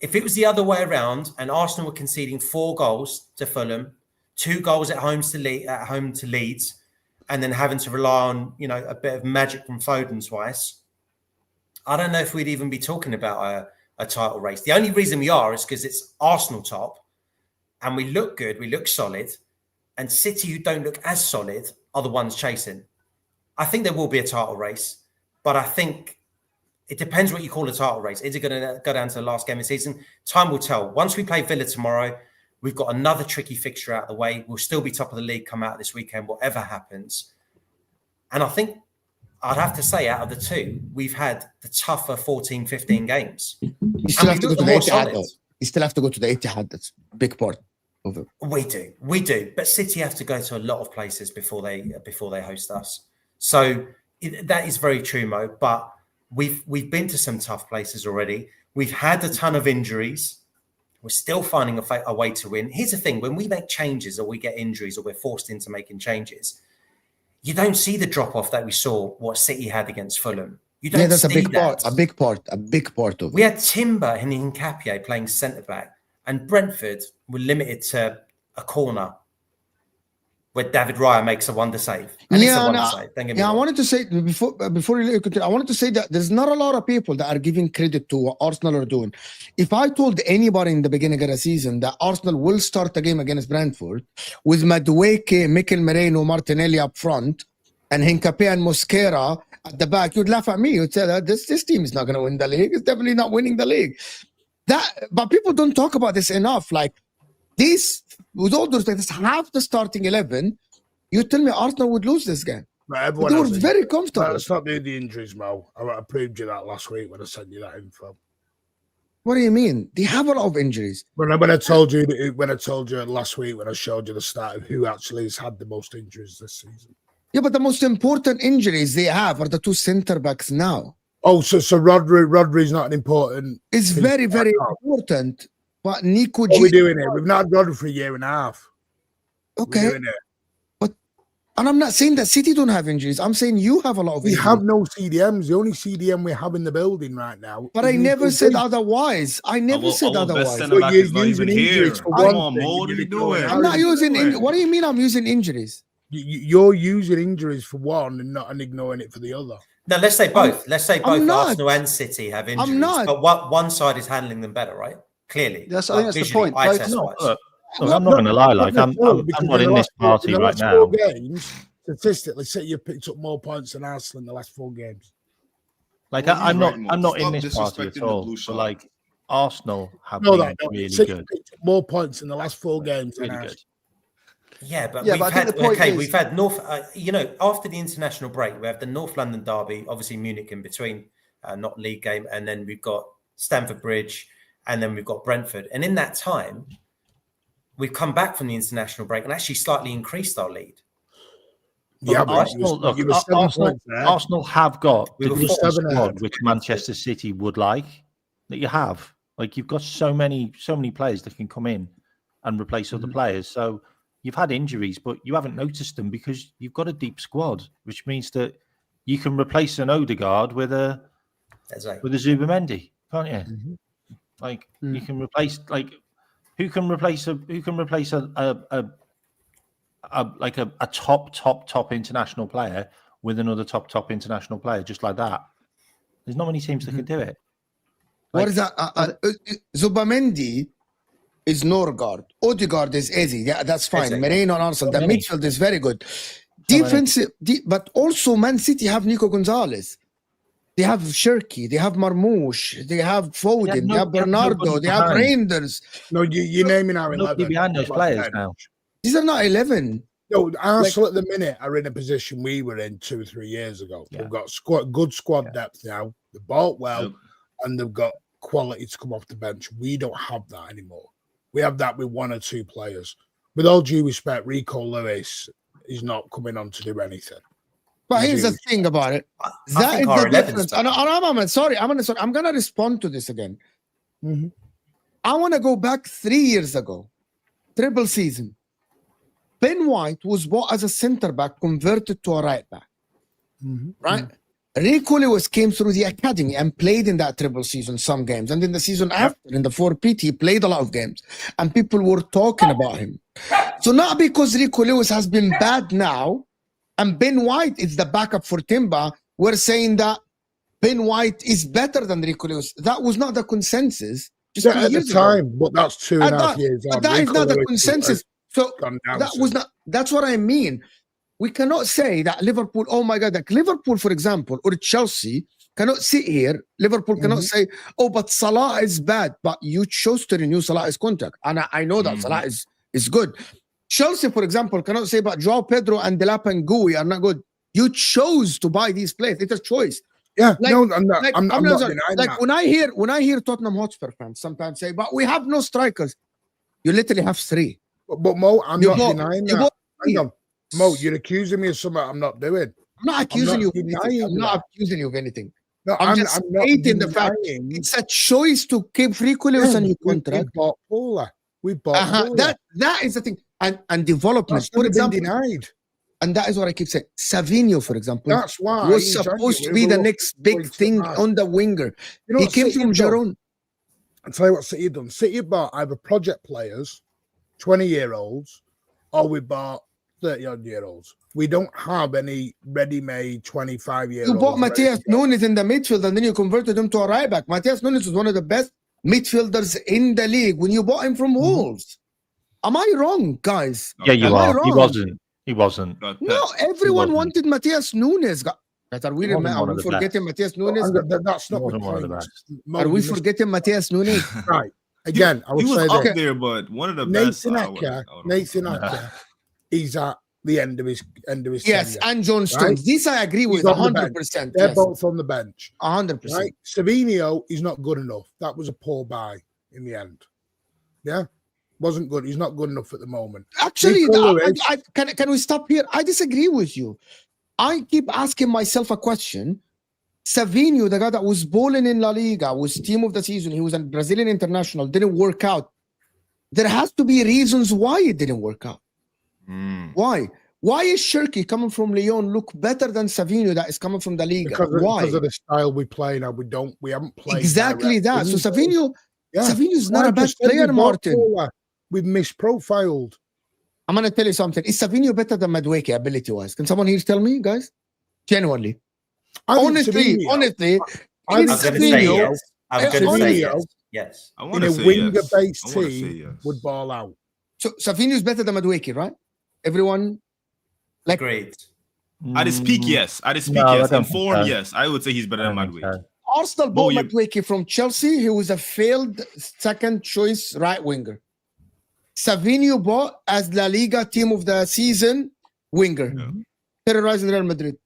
If it was the other way around and Arsenal were conceding 4 goals to Fulham, 2 goals at home to Leeds, and then having to rely on, a bit of magic from Foden twice, I don't know if we'd even be talking about a title race. The only reason we are is because it's Arsenal top and we look good, we look solid, and City, who don't look as solid, are the ones chasing. I think there will be a title race, but I think it depends what you call a title race. Is it going to go down to the last game of the season? Time will tell. Once we play Villa tomorrow, we've got another tricky fixture out of the way. We'll still be top of the league come out this weekend, whatever happens. And I think I'd have to say out of the 2, we've had the tougher 14, 15 games. You still have to go to the more Etihad, solid. though. You still have to go to the Etihad. That's a big part of it. We do. But City have to go to a lot of places before they host us. So that is very true, Mo. But we've been to some tough places already. We've had a ton of injuries. We're still finding a way to win. Here's the thing: when we make changes, or we get injuries, or we're forced into making changes, you don't see the drop off that we saw what City had against Fulham. You don't. Yeah, that's see a big that. part. A big part of it. We had Timber and Nkapie playing centre back, and Brentford were limited to a corner where David Raya makes a wonder save. And it's a wonder save. Don't get me I wrong. wanted to say before you continue, I wanted to say that there's not a lot of people that are giving credit to what Arsenal are doing. If I told anybody in the beginning of the season that Arsenal will start the game against Brentford with Madueke, Mikel Merino, Martinelli up front, and Nkapie and Mosquera at the back, you'd laugh at me. You'd say that this team is not going to win the league. It's definitely not winning the league. But people don't talk about this enough. Like this, with all those things, half the starting 11. You tell me Arsenal would lose this game. But they were very comfortable. Let's not do the injuries, Mo. I proved you that last week when I sent you that info. What do you mean? They have a lot of injuries. When I told you last week when I showed you the stat of who actually has had the most injuries this season. Yeah, but the most important injuries they have are the 2 centre backs now. Oh, so Rodri's not an important. It's very, very important. But Nico What are we doing here? We've not had Rodri for a year and a half. Okay. We're doing it. And I'm not saying that City don't have injuries. I'm saying you have a lot of We injuries. have no CDMs. The only CDM we have in the building right now. But I never said otherwise. I never said otherwise. Centre back is not even here. for Come one on, thing. Mo, what are you doing? I'm not using. What do you mean I'm using injuries? You're using injuries for one and ignoring it for the other. No, let's say both. Let's say both not. Arsenal and City have injuries, not. but one side is handling them better, right? Clearly. Yes, I think that's the visually, point. eye Both- test No, wise. look, I'm not going to lie. Like I'm not in this party right now. 4 games, statistically, City have picked up more points than Arsenal in the last 4 games. Like Well, I'm you're right, not Mo. in Stop this party at disrespecting the all. blue But side. like Arsenal have No, been really City good. picked up more points in the last 4 games than Really Arsenal. good. Yeah, but Yeah, we've but I think had the point is- we've had North. After the international break, we have the North London derby, obviously Munich in between, not league game, and then we've got Stamford Bridge, and then we've got Brentford. And in that time, we've come back from the international break and actually slightly increased our lead. Yeah, But Arsenal have got We the were decent 7 squad ahead. which Manchester City would like. That you have, like you've got so many players that can come in and replace other players. So you've had injuries, but you haven't noticed them because you've got a deep squad, which means that you can replace an Odegaard with a Zubamendi, can't you? Like you can replace who can replace a top international player with another top international player just like that. There's not many teams that can do it. What is that? Zubamendi is Norgard. Odegaard is Eze. Yeah, that's fine. Eze. Moreno and Arsenal. The many. midfield is very good. Defensive, but also Man City have Nico Gonzalez. They have Shirky. They have Marmoush. They have Foden. They have Bernardo. They have Reinders. No, you're naming our Nobody 11. behind those players now. These are not 11. No, Arsenal at the minute are in a position we were in 2 or 3 years ago. Yeah. They've got good squad depth now. They've bought well, Yep. and they've got quality to come off the bench. We don't have that anymore. We have that with 1 or 2 players. With all due respect, Rico Lewis is not coming on to do anything. But here's the thing about it. I That think is our the 11's difference. better. I'm going to respond to this again. Mhm. I want to go back 3 years ago. Triple season. Ben White was bought as a center back, converted to a right back. Right? Rico Lewis came through the academy and played in that triple season some games. And in the season after, in the 4PT, he played a lot of games. And people were talking about him. So not because Rico Lewis has been bad now, and Ben White is the backup for Timber, we're saying that Ben White is better than Rico Lewis. That was not the consensus. Just Yeah, 3 at the years ago. time, but that's 2.5 years But on. that is Rico not the Lewis consensus. So gone down that since. was not. That's what I mean. We cannot say that Liverpool. Oh my God! Like Liverpool, for example, or Chelsea cannot sit here. Liverpool cannot say, "Oh, but Salah is bad." But you chose to renew Salah's contract, and I know that Salah is good. Chelsea, for example, cannot say, "But Joao Pedro and Delap and Gui are not good." You chose to buy these players. It's a choice. Yeah, Like- no, I'm not. Like, I'm not sorry. denying Like that. when I hear Tottenham Hotspur fans sometimes say, "But we have no strikers." You literally have 3. But Mo, I'm You not bought- denying you that. bought- Hang on. Mo, you're accusing me of something I'm not doing. I'm not accusing you of anything. denying I'm not accusing you of anything. No, I'm just not stating the fact. denying- It's a choice to keep Rico Lewis on your we contract. bought Paula. We bought Paula. That is the thing. And development, That's for never been example, denied. and that is what I keep saying. Savinho, for example, That's why was he's supposed to arguing be with the all next big points thing that on the winger. You know He what came City from have done? Giron. I'll tell you what City have done. City have bought either project players, 20-year-olds, or we bought 30-odd-year-olds. We don't have any ready-made 25-year-olds. You bought ready to Matthias go. Nunes in the midfield and then you converted him to a right back. Matthias Nunes is one of the best midfielders in the league when you bought him from Wolves. Am I wrong, guys? Yeah, you Am I are. He wrong? wasn't. No, everyone wasn't. wanted Matthias Nunes. Are we, He wasn't one are of we the forgetting Matthias Nunes? That's not He wasn't the one of the point. best. Mo, Are we you must- forgetting Matthias Nunes? Right. Again, I He would was say up that there, but one of the best. Nathan Acker, he's at the end of his Yes, tenure. and John Stones. Right? This I agree with He's on the 100%. They're Yes, both on the bench. 100%. Right? Savinho is not good enough. That was a poor buy in the end. Yeah, wasn't good. He's not good enough at the moment. Actually, Rico Lewis- can we stop here? I disagree with you. I keep asking myself a question. Savinho, the guy that was balling in La Liga, was team of the season. He was a Brazilian international. Didn't work out. There has to be reasons why it didn't work out. Why? Why is Shirky coming from Lyon look better than Savinho that is coming from the Liga? Why? Because of the style we play now. We haven't played Exactly that. direct So into- Savinho's not a Like I bad said, we player, bought Martin. Paula. We've misprofiled. I'm gonna tell you something. Is Savinho better than Madueke ability-wise? Can someone here tell me, guys? Genuinely. Honestly, I I is was going to say Savinho. yes. I was going to say Savinho- yes. Yes. I in want a to say winger-based yes. I wanna say team yes. would ball out. So Savinho is better than Madueke, right? Everyone. Like, Agreed. At his peak, yes. At his peak, No, I yes. don't In think form, so. yes. I would say he's better than Madwig. Arsenal bought you- Madueke from Chelsea. He was a failed second choice right winger. Savinho bought as La Liga team of the season winger, Yeah. terrorizing Real Madrid.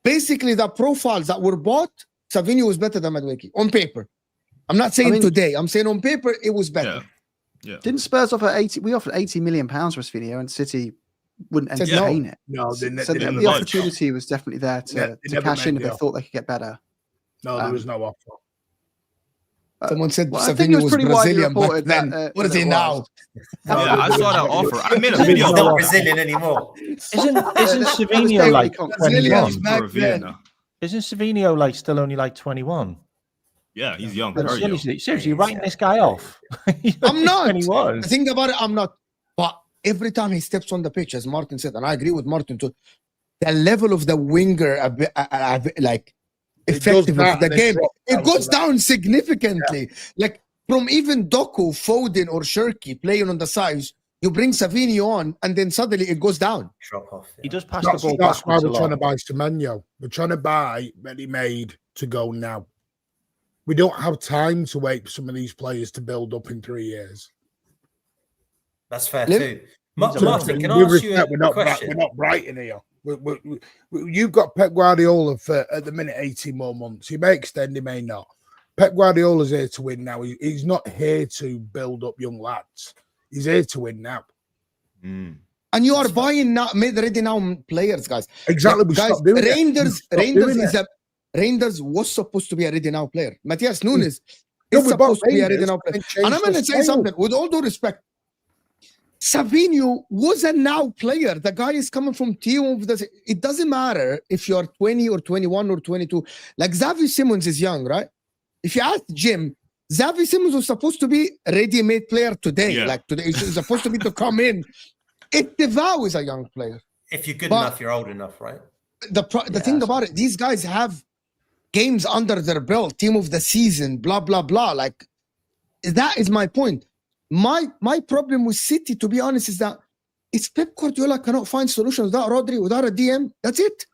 Basically, the profiles that were bought, Savinho was better than Madueke on paper. I'm not saying today. I'm saying on paper it was better. Yeah. Didn't Spurs offer 80? We offered 80 million pounds for Savinho, and City wouldn't Said entertain it. No, they So didn't the budge. opportunity was definitely there Yeah, to they never cash in made if the they thought they could get better. No, there was no offer. Someone said Well, I think it Savinho was was pretty widely Brazilian back reported then. that, What is that he it now? was. Yeah, I saw that offer. I made a He's video. He's no not offer. Brazilian anymore. Isn't That was Savinho totally like Brazilians 21? back For a Vienna. then. Isn't Savinho like still only like 21? Yeah, he's young. Like, Very young. seriously, you're writing this guy off. I'm not. 21. The thing about it, I'm not. But every time he steps on the pitch, as Martin said, and I agree with Martin too, the level of the winger, like It effective goes of the down, game, it it drops goes down. down significantly. Like from even Doku, Foden, or Shirky playing on the sides, you bring Savinho on, and then suddenly it goes down. Drop off. He does pass That's the ball why backwards a we're trying to lot. buy Semenyo. We're trying to buy ready-made to go now. We don't have time to wait for some of these players to build up in 3 years. That's fair Liv- too. Martin, can I With ask you respect, a we're not question? we're not Brighton here. You've got Pep Guardiola for at the minute 18 more months. He may extend, he may not. Pep Guardiola's here to win now. He's not here to build up young lads. He's here to win now. Mm. And you are buying now, made ready now players, guys. Exactly. We Guys, stopped doing it. Reinders was supposed to be a ready now player. Matthias Nunes No, is we bought supposed to be a ready Reinders now player. and changed And I'm going to the say style. something with all due respect. Savinho was a now player. The guy is coming from team of the. It doesn't matter if you're 20 or 21 or 22. Like Xavi Simons is young, right? If you ask Jim, Xavi Simons was supposed to be a ready-made player today. Yeah. Like today, he's supposed to be to come in. Devau is a young player. If you're good But- enough, you're old enough, right? The thing about it, these guys have games under their belt, team of the season, blah blah blah. Like that is my point. My problem with City, to be honest, is that it's Pep Guardiola cannot find solutions without Rodri, without a DM. That's it.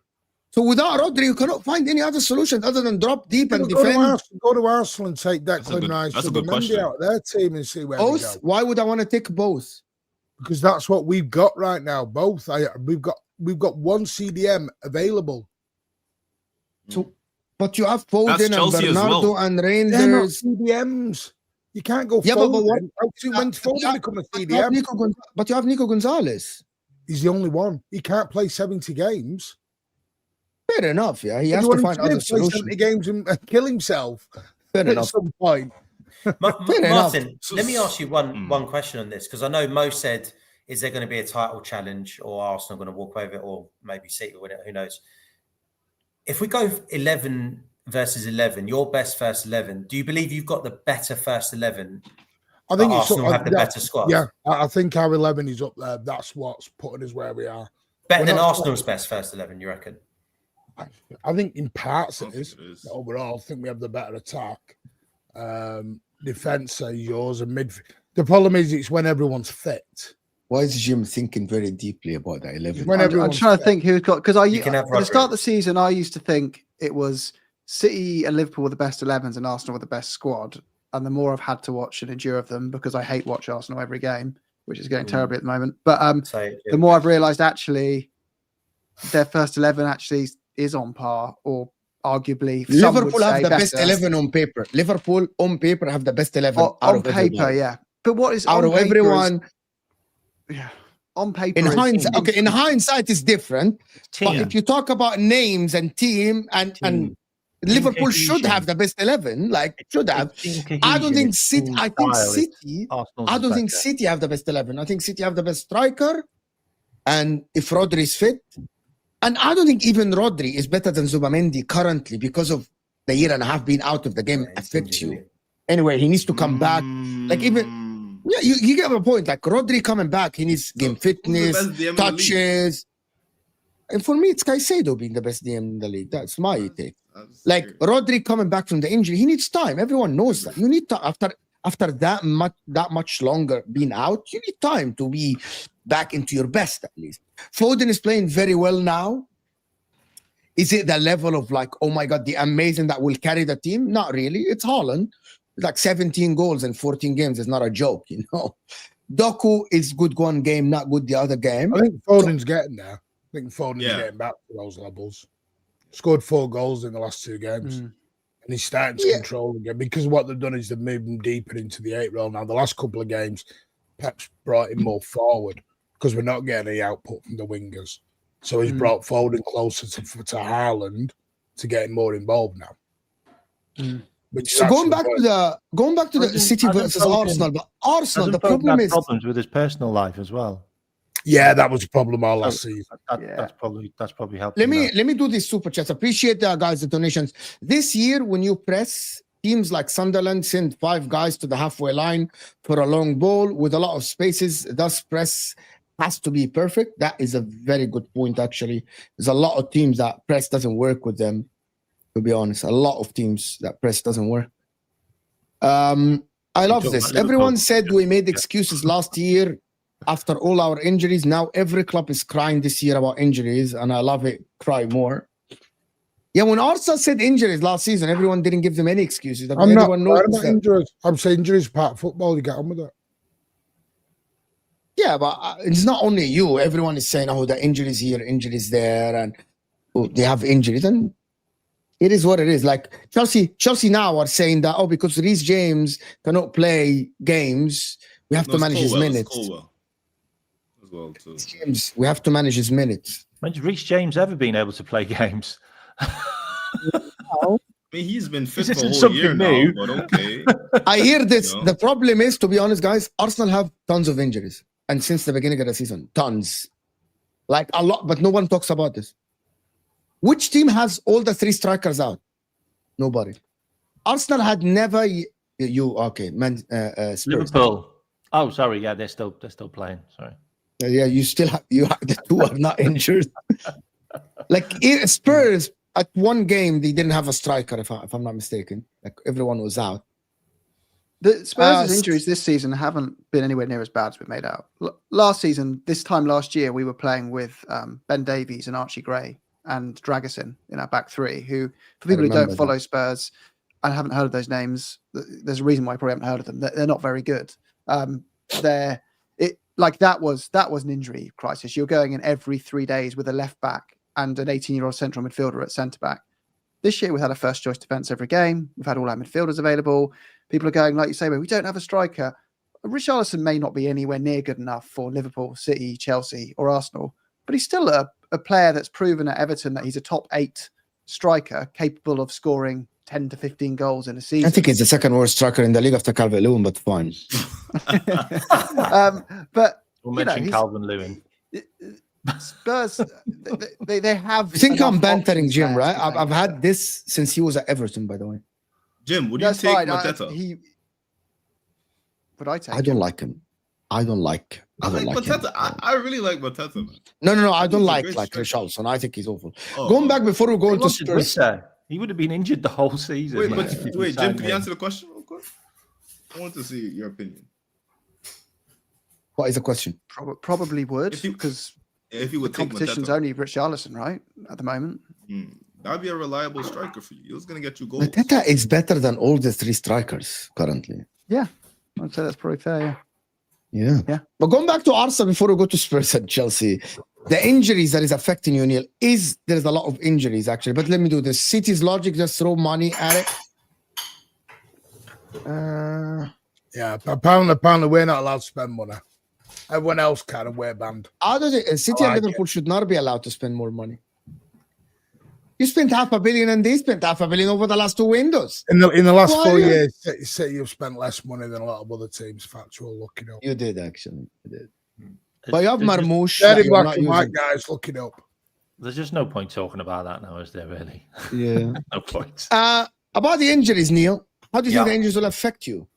So without Rodri, you cannot find any other solutions other than drop deep and Go defend. to Arsenal and take Declan Rice that's a and good Mendy question. out of their team and see where we go. Both. Why would I want to take both? Because that's what we've got right now. Both. We've got one CDM available. So, but you have Foden and Chelsea as Bernardo well. and They're not Reinders. CDMs. You can't go Yeah, but Foden. what- When's Foden become a But you have CDM? but you have Nico Gonzalez. He's the only one. He can't play 70 games. Fair enough. Yeah, he What has do you to want find him other to do? Play solutions. 70 games and kill himself Fair at enough. some point. Fair enough. Martin, let me ask you one question on this, because I know Mo said, is there going to be a title challenge or Arsenal going to walk over it, or maybe City will win it? Who knows? If we go 11 versus 11, your best first 11, do you believe you've got the better first 11? I think Arsenal have the better squad. Yeah, I think our 11 is up there. That's what's putting us where we are. Better We're than not- Arsenal's best first 11, you reckon? I think in parts I it think is. it is. Overall, I think we have the better attack. Defense is yours, and midfield. The problem is it's when everyone's fit. Why is Jim thinking very deeply about that 11? When I'm everyone's trying to fit. think who's got, because You can have at the start of the Rodri. season, I used to think it was City and Liverpool were the best 11s and Arsenal were the best squad. And the more I've had to watch and endure of them, because I hate watch Arsenal every game, which is getting terribly at the moment. But So the more I've realised actually their first 11 actually is on par, or arguably some would Liverpool have say the best better. 11 on paper. Liverpool on paper have the best 11 out On of paper, everybody. yeah. But what is Out on of paper is- everyone, yeah, on paper in is hindsight, okay, in hindsight is different. But Team. if you talk about names and team and Liverpool should cohesion. have the best 11, like should have. Team I don't cohesion, think it's City. team I think style, it's City. Arsenal's I don't think better. City have the best 11. I think City have the best striker, and if Rodri is fit, and I don't think even Rodri is better than Zubamendi currently because of the year and a half being out of the game affects you. Anyway, he needs to come back. Like even Yeah, you get my point. Like Rodri coming back, he needs game fitness, best DM in the league? touches. And for me, it's Caicedo being the best DM in the league. That's my take. Like Rodri coming back from the injury, he needs time. Everyone knows that. You need to after that much longer being out, you need time to be back into your best at least. Foden is playing very well now. Is it the level of like, oh my God, the amazing that will carry the team? Not really. It's Haaland. Like 17 goals in 14 games is not a joke, you know. Doku is good one game, not good the other game. I think Foden's getting there. I think Foden's getting back to those levels. Scored 4 goals in the last 2 games. And he's starting to control again because what they've done is they've moved him deeper into the 8 role now. The last couple of games, Pep's brought him more forward because we're not getting any output from the wingers. So he's brought Foden closer to Haaland to get him more involved now. So going back to the City versus Arsenal, but Arsenal, the problem is problems with his personal life as well. Yeah, that was a problem all last season. That's probably helped. Let me do this super chats. Appreciate the guys, the donations. This year, when you press, teams like Sunderland send 5 guys to the halfway line for a long ball with a lot of spaces. Thus, press has to be perfect. That is a very good point, actually. There's a lot of teams that press doesn't work with them, to be honest. A lot of teams that press doesn't work. I love this. Everyone said we made excuses last year after all our injuries. Now every club is crying this year about injuries, and I love it. Cry more. Yeah, when Arsenal said injuries last season, everyone didn't give them any excuses. I'm not about injuries. I'm saying injuries are part of football. You get on with it. Yeah, but it's not only you. Everyone is saying, oh, the injuries here, injuries there, and they have injuries. And it is what it is. Like Chelsea now are saying that, oh, because Reece James cannot play games, we have to manage his minutes. As well too. James, we have to manage his minutes. When's Reece James ever been able to play games? I mean, he's been fit This for a isn't whole year something new. now, but okay. I hear this. You know? The problem is, to be honest, guys, Arsenal have tons of injuries. And since the beginning of the season, tons. Like a lot, but no one talks about this. Which team has all the 3 strikers out? Nobody. Arsenal had never. Spurs. Liverpool. Oh, sorry. Yeah, they're still playing. Sorry. Yeah, you still have the 2 are not injured. Like Spurs at one game, they didn't have a striker, if I'm not mistaken. Like everyone was out. The Spurs' injuries this season haven't been anywhere near as bad as we made out. Last season, this time last year, we were playing with Ben Davies and Archie Gray and Dragusin in our back 3, who, for people who don't follow Spurs and haven't heard of those names, there's a reason why I probably haven't heard of them. They're not very good. That was an injury crisis. You're going in every 3 days with a left back and an 18-year-old central midfielder at centre back. This year, we had a first choice defence every game. We've had all our midfielders available. People are going, like you say, well, we don't have a striker. Richarlison may not be anywhere near good enough for Liverpool, City, Chelsea, or Arsenal, but he's still a player that's proven at Everton that he's a top 8 striker capable of scoring 10 to 15 goals in a season. I think he's the second worst striker in the league after Calvert-Lewin, but fine. But We'll mention Calvert-Lewin. Spurs, they have. I think I'm bantering Jim, right? I've had this since he was at Everton, by the way. Jim, would you take Mateta? Would I take? I don't like him. I don't like Mateta. him. I really like Mateta, man. No. I don't like Richarlison. I think he's awful. Going back before we go into Spurs. He would have been injured the whole season. Wait, Jim, can you answer the question real quick? I want to see your opinion. What is the question? Probably would, because if you would the competition's only Richarlison, right, at the moment. That'd be a reliable striker for you. He was going to get you goals. Mateta is better than all the 3 strikers currently. Yeah, I'd say that's probably fair. Yeah. But going back to Arsenal before we go to Spurs and Chelsea, the injuries that is affecting you, Neil, there's a lot of injuries actually. But let me do this. City's logic, just throw money at it. Yeah, apparently we're not allowed to spend money. Everyone else can, and we're banned. City and Liverpool should not be allowed to spend more money. You spent $500 million and they spent $500 million over the last 2 windows. In the last 4 years, City have spent less money than a lot of other teams. Factual, looking up. You did, actually. You did. But you have Marmouche. Very black and white guys looking up. There's just no point talking about that now, is there, really? Yeah. No point. About the injuries, Neil, how do you think the injuries will affect you?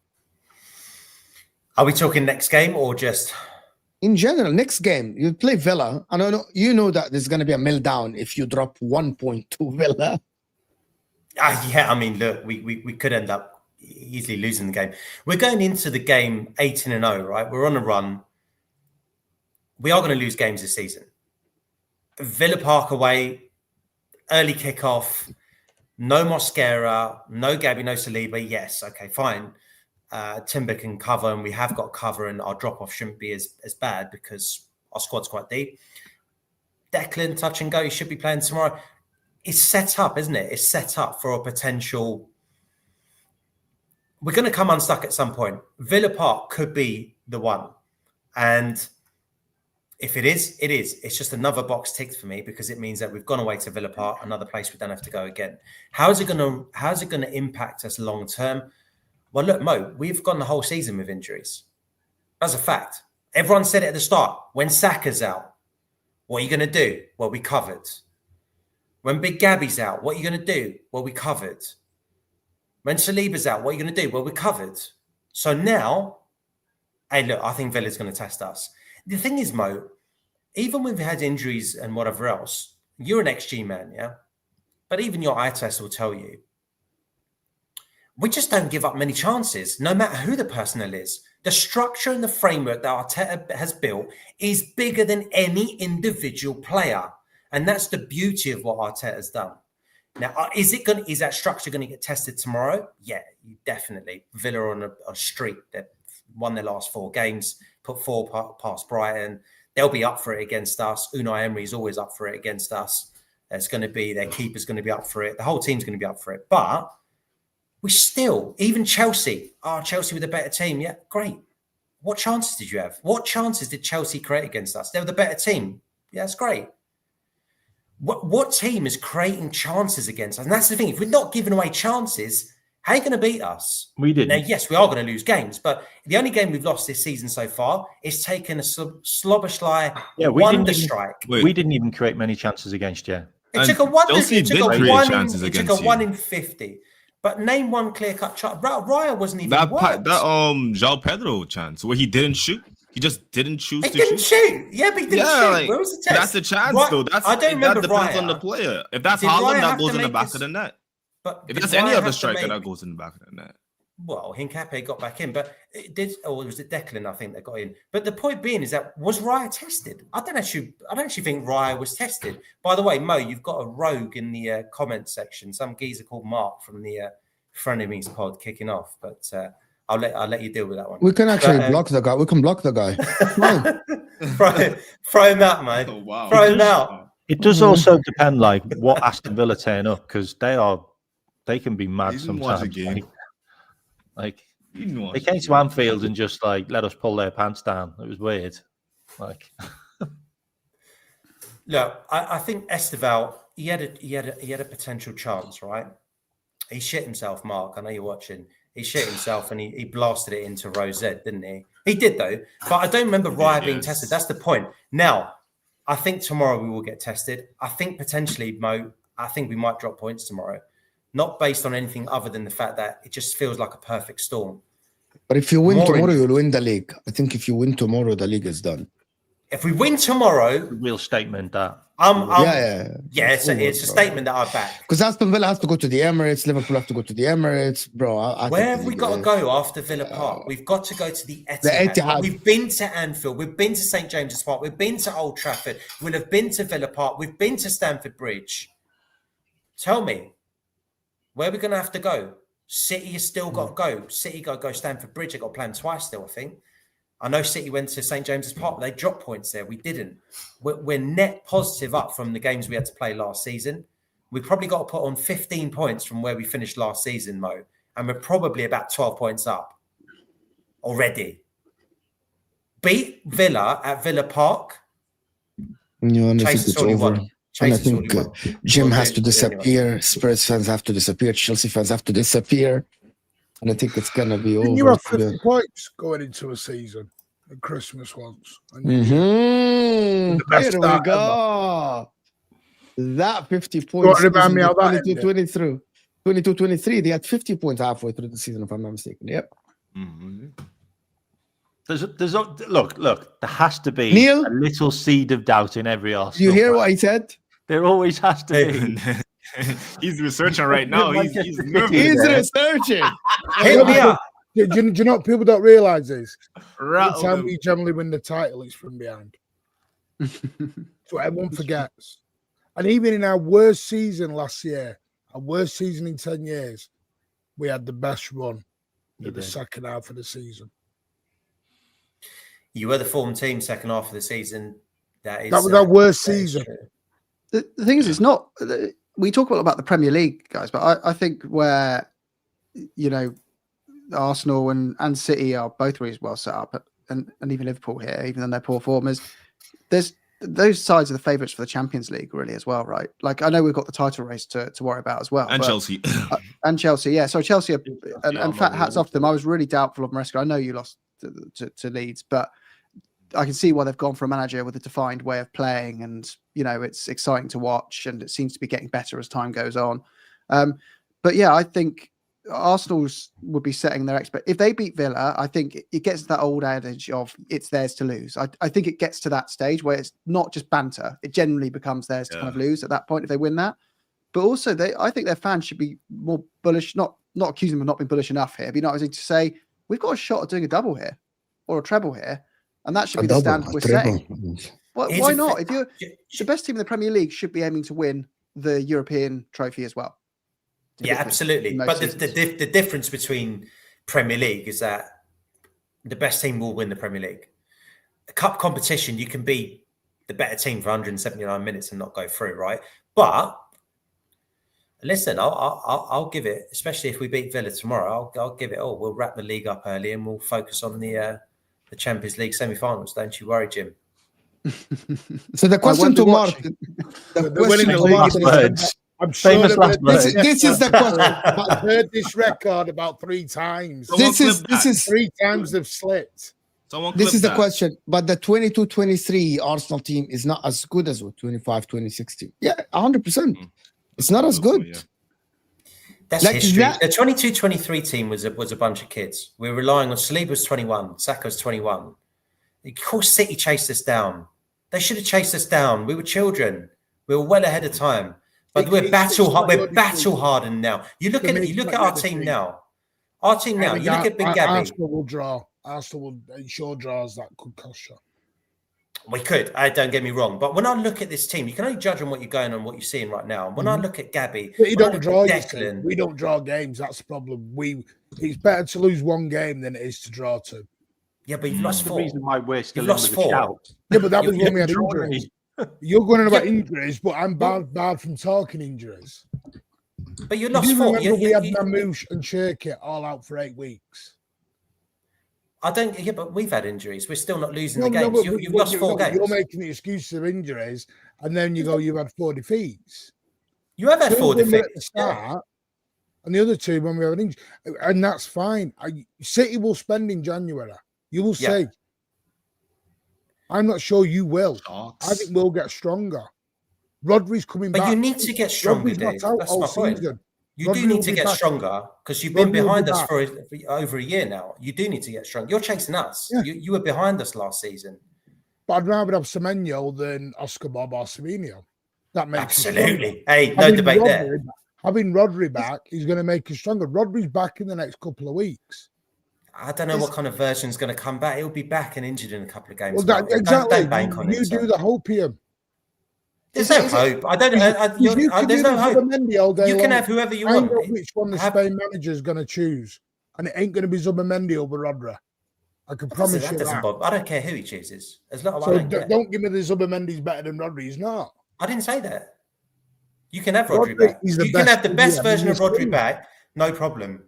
Are we talking next game or just In general, next game, you play Villa. I don't know. You know that there's going to be a meltdown if you drop 1 point to Villa. yeah, I mean, look, we could end up easily losing the game. We're going into the game 18-0, right? We're on a run. We are going to lose games this season. Villa Park away, early kickoff, no Mosquera, no Gabby, no Saliba. Yes, okay, fine. Timber can cover, and we have got cover, and our drop-off shouldn't be as bad because our squad's quite deep. Declan, touch and go, he should be playing tomorrow. It's set up, isn't it? It's set up for a potential... We're going to come unstuck at some point. Villa Park could be the one. And if it is, it is. It's just another box ticked for me because it means that we've gone away to Villa Park, another place we don't have to go again. How's it going to impact us long term? Well, look, Mo, we've gone the whole season with injuries. That's a fact. Everyone said it at the start. When Saka's out, what are you going to do? Well, we covered. When Big Gabby's out, what are you going to do? Well, we covered. When Saliba's out, what are you going to do? Well, we covered. So now, hey, look, I think Villa's going to test us. The thing is, Mo, even when we've had injuries and whatever else, you're an XG man, yeah? But even your eye test will tell you, we just don't give up many chances, no matter who the personnel is. The structure and the framework that Arteta has built is bigger than any individual player. And that's the beauty of what Arteta has done. Now, is that structure going to get tested tomorrow? Yeah, definitely. Villa are on a streak that won their last 4 games, put 4 past Brighton. They'll be up for it against us. Unai Emery is always up for it against us. It's going to be, their keeper's going to be up for it. The whole team's going to be up for it. But we still, even Chelsea, Chelsea with a better team. Yeah, great. What chances did you have? What chances did Chelsea create against us? They were the better team. Yeah, that's great. What team is creating chances against us? And that's the thing. If we're not giving away chances, how are you going to beat us? We didn't. Now, yes, we are going to lose games, but the only game we've lost this season so far is taken a Slobberschlei wonder strike. We didn't even create many chances against you. It took a 1 in 50. But name one clear-cut chance. Raya wasn't even that worked. João Pedro chance where he didn't shoot. He just didn't choose to shoot. He didn't shoot. Yeah, but he didn't shoot. Like, where was the test? That's a chance, though. I don't remember that depends Raya. on the player. If that's Did Haaland, Raya that have goes to in the make back his- of the net. But If did that's any Raya other have to striker, make- that goes in the back of the net. Well, Hincapié got back in, but it did, or was it Declan? I think that got in. But the point being is that was Raya tested? I don't actually think Raya was tested. By the way, Mo, you've got a rogue in the comment section. Some geezer called Mark from the Frenemies pod kicking off, but I'll let you deal with that one. We can actually block the guy. We can block the guy. Fine. throw him out, mate. Oh, wow. Throw him out. It does also depend, like, what Aston Villa turn up, because they can be mad You didn't watch the sometimes. game. Like You didn't watch they the came to game. Anfield and just like let us pull their pants down. It was weird. Like Look, I think Esteval, he had a potential chance, right? He shit himself, Mark. I know you're watching. He shit himself and he blasted it into Rosette, didn't he? He did though, but I don't remember Raya being tested. That's the point. Now, I think tomorrow we will get tested. I think potentially, Mo, I think we might drop points tomorrow. Not based on anything other than the fact that it just feels like a perfect storm. But if you win tomorrow, you'll win the league. I think if you win tomorrow, the league is done. If we win tomorrow, a real statement that. It's a statement that I back. Because Aston Villa has to go to the Emirates, Liverpool have to go to the Emirates, bro. Where have we got to go after Villa Park? We've got to go to the Etihad. We've been to Anfield. We've been to St James's Park. We've been to Old Trafford. We'll have been to Villa Park. We've been to Stamford Bridge. Tell me, where are we going to have to go? City has still got to go. City got to go Stamford Bridge. They got planned twice still, I think. I know City went to St James's Park, but they dropped points there. We didn't. We're net positive up from the games we had to play last season. We've probably got to put on 15 points from where we finished last season, Mo. And we're probably about 12 points up already. Beat Villa at Villa Park. Chase is only one. And I think Jim has to disappear. Spurs fans have to disappear. Chelsea fans have to disappear. And I think it's going to be over. You have 50 points going into a season at Christmas once. Here we go. That 50 points. Remind me how that 22-23. They had 50 points halfway through the season, if I'm not mistaken. Yep. Mm-hmm. Look. There has to be Neil? a little seed of doubt in every Arsenal. You hear fan. what I said? There always has to be. He's researching right now. He's nervous. He's researching. Hit me up. Do you know what people don't realise is? Rattle Every time them. we generally win the title, it's from behind. That's what everyone forgets. And even in our worst season last year, our worst season in 10 years, we had the best run in the second half of the season. You were the form team second half of the season. That was our worst season. The thing is, it's not. We talk about the Premier League, guys, but I think where, you know, Arsenal and City are both really well set up, and even Liverpool here, even though they're poor formers, there's those sides are the favourites for the Champions League, really, as well, right? Like, I know we've got the title race to worry about as well. And Chelsea. And Chelsea, yeah. So Chelsea, and fat hats off to them. I was really doubtful of Maresca. I know you lost to Leeds, but I can see why they've gone for a manager with a defined way of playing, and you know it's exciting to watch, and it seems to be getting better as time goes on. But yeah, I think Arsenal's would be setting their if they beat Villa. I think it gets to that old adage of it's theirs to lose. I think it gets to that stage where it's not just banter; it generally becomes theirs to kind of lose at that point if they win that. But also, I think their fans should be more bullish, not accusing them of not being bullish enough here, but you know, to say we've got a shot at doing a double here or a treble here. And that should be the standard we're setting. Why not? If you're the best team in the Premier League, should be aiming to win the European trophy as well. Yeah, absolutely. But the difference between Premier League is that the best team will win the Premier League. A cup competition, you can be the better team for 179 minutes and not go through, right? But listen, I'll give it, especially if we beat Villa tomorrow. I'll give it all. We'll wrap the league up early and we'll focus on the Champions League semi-finals. Don't you worry, Jim. So the question to Mark, I'm sure this is the question. I've heard this record about 3 times. This is 3 times they've slipped. This is the question. But the 22-23 Arsenal team is not as good as the 25-26 team. Yeah, 100%. It's not as good. Yeah. That's like history. The 22-23 team was a bunch of kids. We were relying on Saliba was 21, Saka was 21. Of course, City chased us down. They should have chased us down. We were children. We were well ahead of time. But we're battle hardened now. You look at our team now. Our team now. You look at Big Gabby. Arsenal will draw. Arsenal will ensure draws that could cost you. We could. Don't get me wrong. But when I look at this team, you can only judge on what you're going on, what you're seeing right now. And when I look at Gabby, we don't draw. We don't draw games. That's the problem. It's better to lose 1 game than it is to draw 2. Yeah, but you've lost 4. The reason why we're still lost 4. Yeah, but that was when we had injuries. You're going on about injuries, but I'm bad from talking injuries. But you lost 4. We had Mamouche and Cherki all out for 8 weeks. I don't. Yeah, but we've had injuries. We're still not losing the games. You've lost 4 games. You're making the excuse of injuries, and then you go, you've had 4 defeats. You have had 4 defeats at the start, and the other 2 when we have an injury, and that's fine. City will spend in January. You will see. I'm not sure you will. I think we'll get stronger. Rodri's coming back. But you need to get stronger, Dave. That's my point. You do need to get stronger because you've been behind us for over a year now. You do need to get stronger. You're chasing us. Yeah. You were behind us last season. But I'd rather have Semenyo than Oscar Bob or Savinio. That makes absolutely. Hey, no debate there. Having Rodri back is going to make us stronger. Rodri's back in the next couple of weeks. I don't know what kind of version is going to come back. He'll be back and injured in a couple of games. Well, exactly. Don't bank on it, do the hopium. There's no hope. I don't know. There's no hope. You can have whoever you want. Which one the Spain manager is going to choose, and it ain't going to be Zubimendi over Rodri. I can promise you that. I don't care who he chooses. As long as don't give me the Zubimendi's better than Rodri. He's not. I didn't say that. You can have Rodri back. You can have the best version of Rodri back. No problem.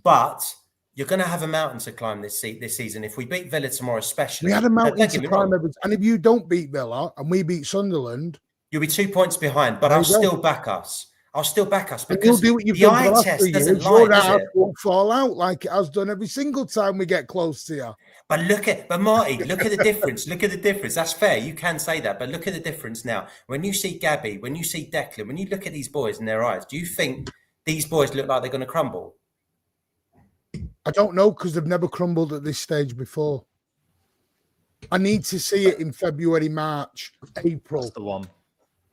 But you're going to have a mountain to climb this season. If we beat Villa tomorrow, especially. We had a mountain to climb. And if you don't beat Villa and we beat Sunderland. You'll be 2 points behind, but I'll still back us. I'll still back us because you'll do what you've done for the last 3 years. Your ass won't fall out like it has done every single time we get close to you. But Marty, look at the difference. Look at the difference. That's fair. You can say that, but look at the difference now. When you see Gabby, when you see Declan, when you look at these boys in their eyes, do you think these boys look like they're going to crumble? I don't know because they've never crumbled at this stage before. I need to see it in February, March, April. That's the one.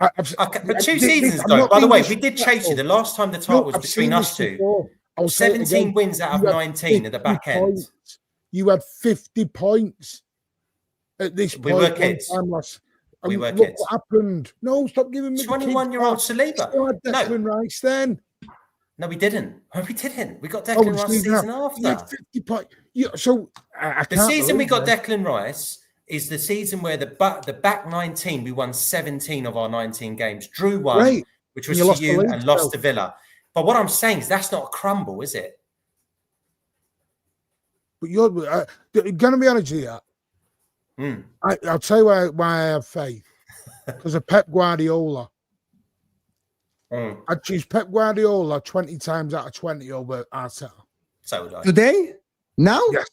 Okay, but 2 seasons ago, by the way, we did chase you. The last time the title was between us two. 17 wins out of 19 at the back end. You had 50 points at this point. We were kids. We were kids. What happened? No, stop giving me 21-year-old Saliba. We had Declan Rice then. No, we didn't. We didn't. We got Declan Rice the season after. You had 50 points. So the season we got Declan Rice is the season where the back 19, we won 17 of our 19 games. Drew one, which was to you, and lost to Villa. But what I'm saying is that's not a crumble, is it? But you're going to be honest with you. I'll tell you why I have faith. Because of Pep Guardiola. I'd choose Pep Guardiola 20 times out of 20 over Arteta. So would I. Today? Now? Yes.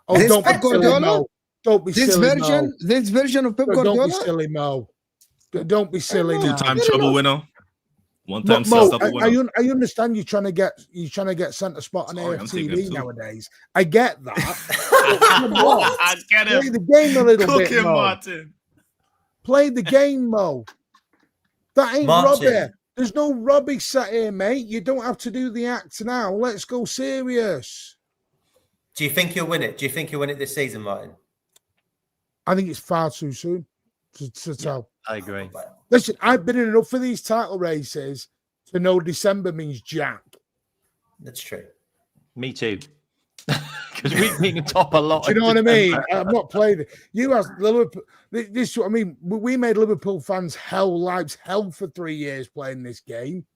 Oh, don't be silly, Mo. Don't be silly, Mo. This version of Pep Guardiola? Don't be silly, Mo. Don't be silly. 2-time treble winner. 1-time double winner. I understand you're trying to get centre spot on AFTV nowadays. I get that. I get him. Play the game a little bit, Mo. Martin. Play the game, Mo. That ain't Robbie. There's no Robbie sat here, mate. You don't have to do the act now. Let's go serious. Do you think you'll win it? Do you think you'll win it this season, Martin? I think it's far too soon to tell. I agree. Listen, I've been in enough for these title races to know December means jack. That's true. Me too. Because we've been top a lot. Do you know what I mean? I've not played it. You asked Liverpool. This, I mean, we made Liverpool fans' lives hell for 3 years playing this game.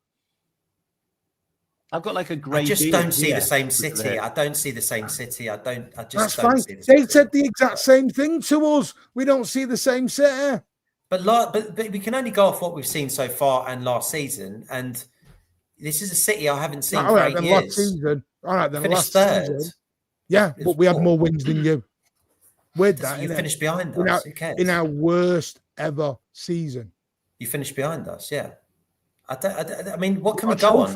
I've got like a great. I just don't see the same City. I don't see the same City. I just That's don't fine. see the same They said the exact same thing to us. We don't see the same City. But we can only go off what we've seen so far and last season. And this is a City I haven't seen for 8 years. Last season. All right, then finished last third. Season. Yeah, but we had more wins than you. Weird that. You finished behind us. Who cares? In our worst ever season. You finished behind us, yeah. I mean, what can we Got go on? a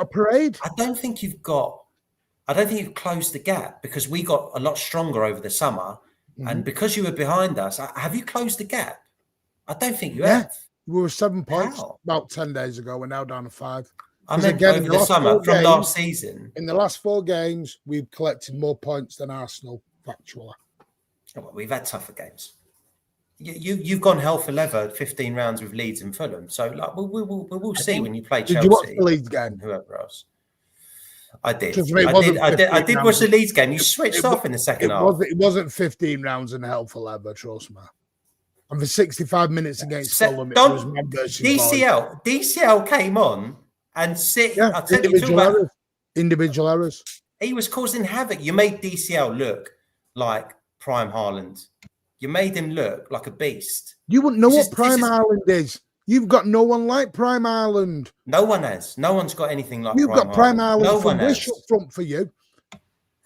parade. I don't think you've closed the gap because we got a lot stronger over the summer. And because you were behind us, have you closed the gap? I don't think you have. We were 7 points about 10 days ago. We're now down to 5. I meant over the summer from last season. In the last 4 games, we've collected more points than Arsenal, factually. Well, we've had tougher games. You've gone hell for leather 15 rounds with Leeds and Fulham. So like, we'll see when you play Chelsea. Did you watch the Leeds game? Whoever else. I did. I did watch the Leeds game. You switched off in the second half. It wasn't 15 rounds in hell for leather, trust me. And for 65 minutes against Fulham, it was man versus boy. DCL came on and individual errors. He was causing havoc. You made DCL look like prime Haaland. You made him look like a beast. You wouldn't know what prime Haaland is. You've got no one like prime Haaland. No one has. No one's got anything like You've got prime Haaland no from Wish up front for you.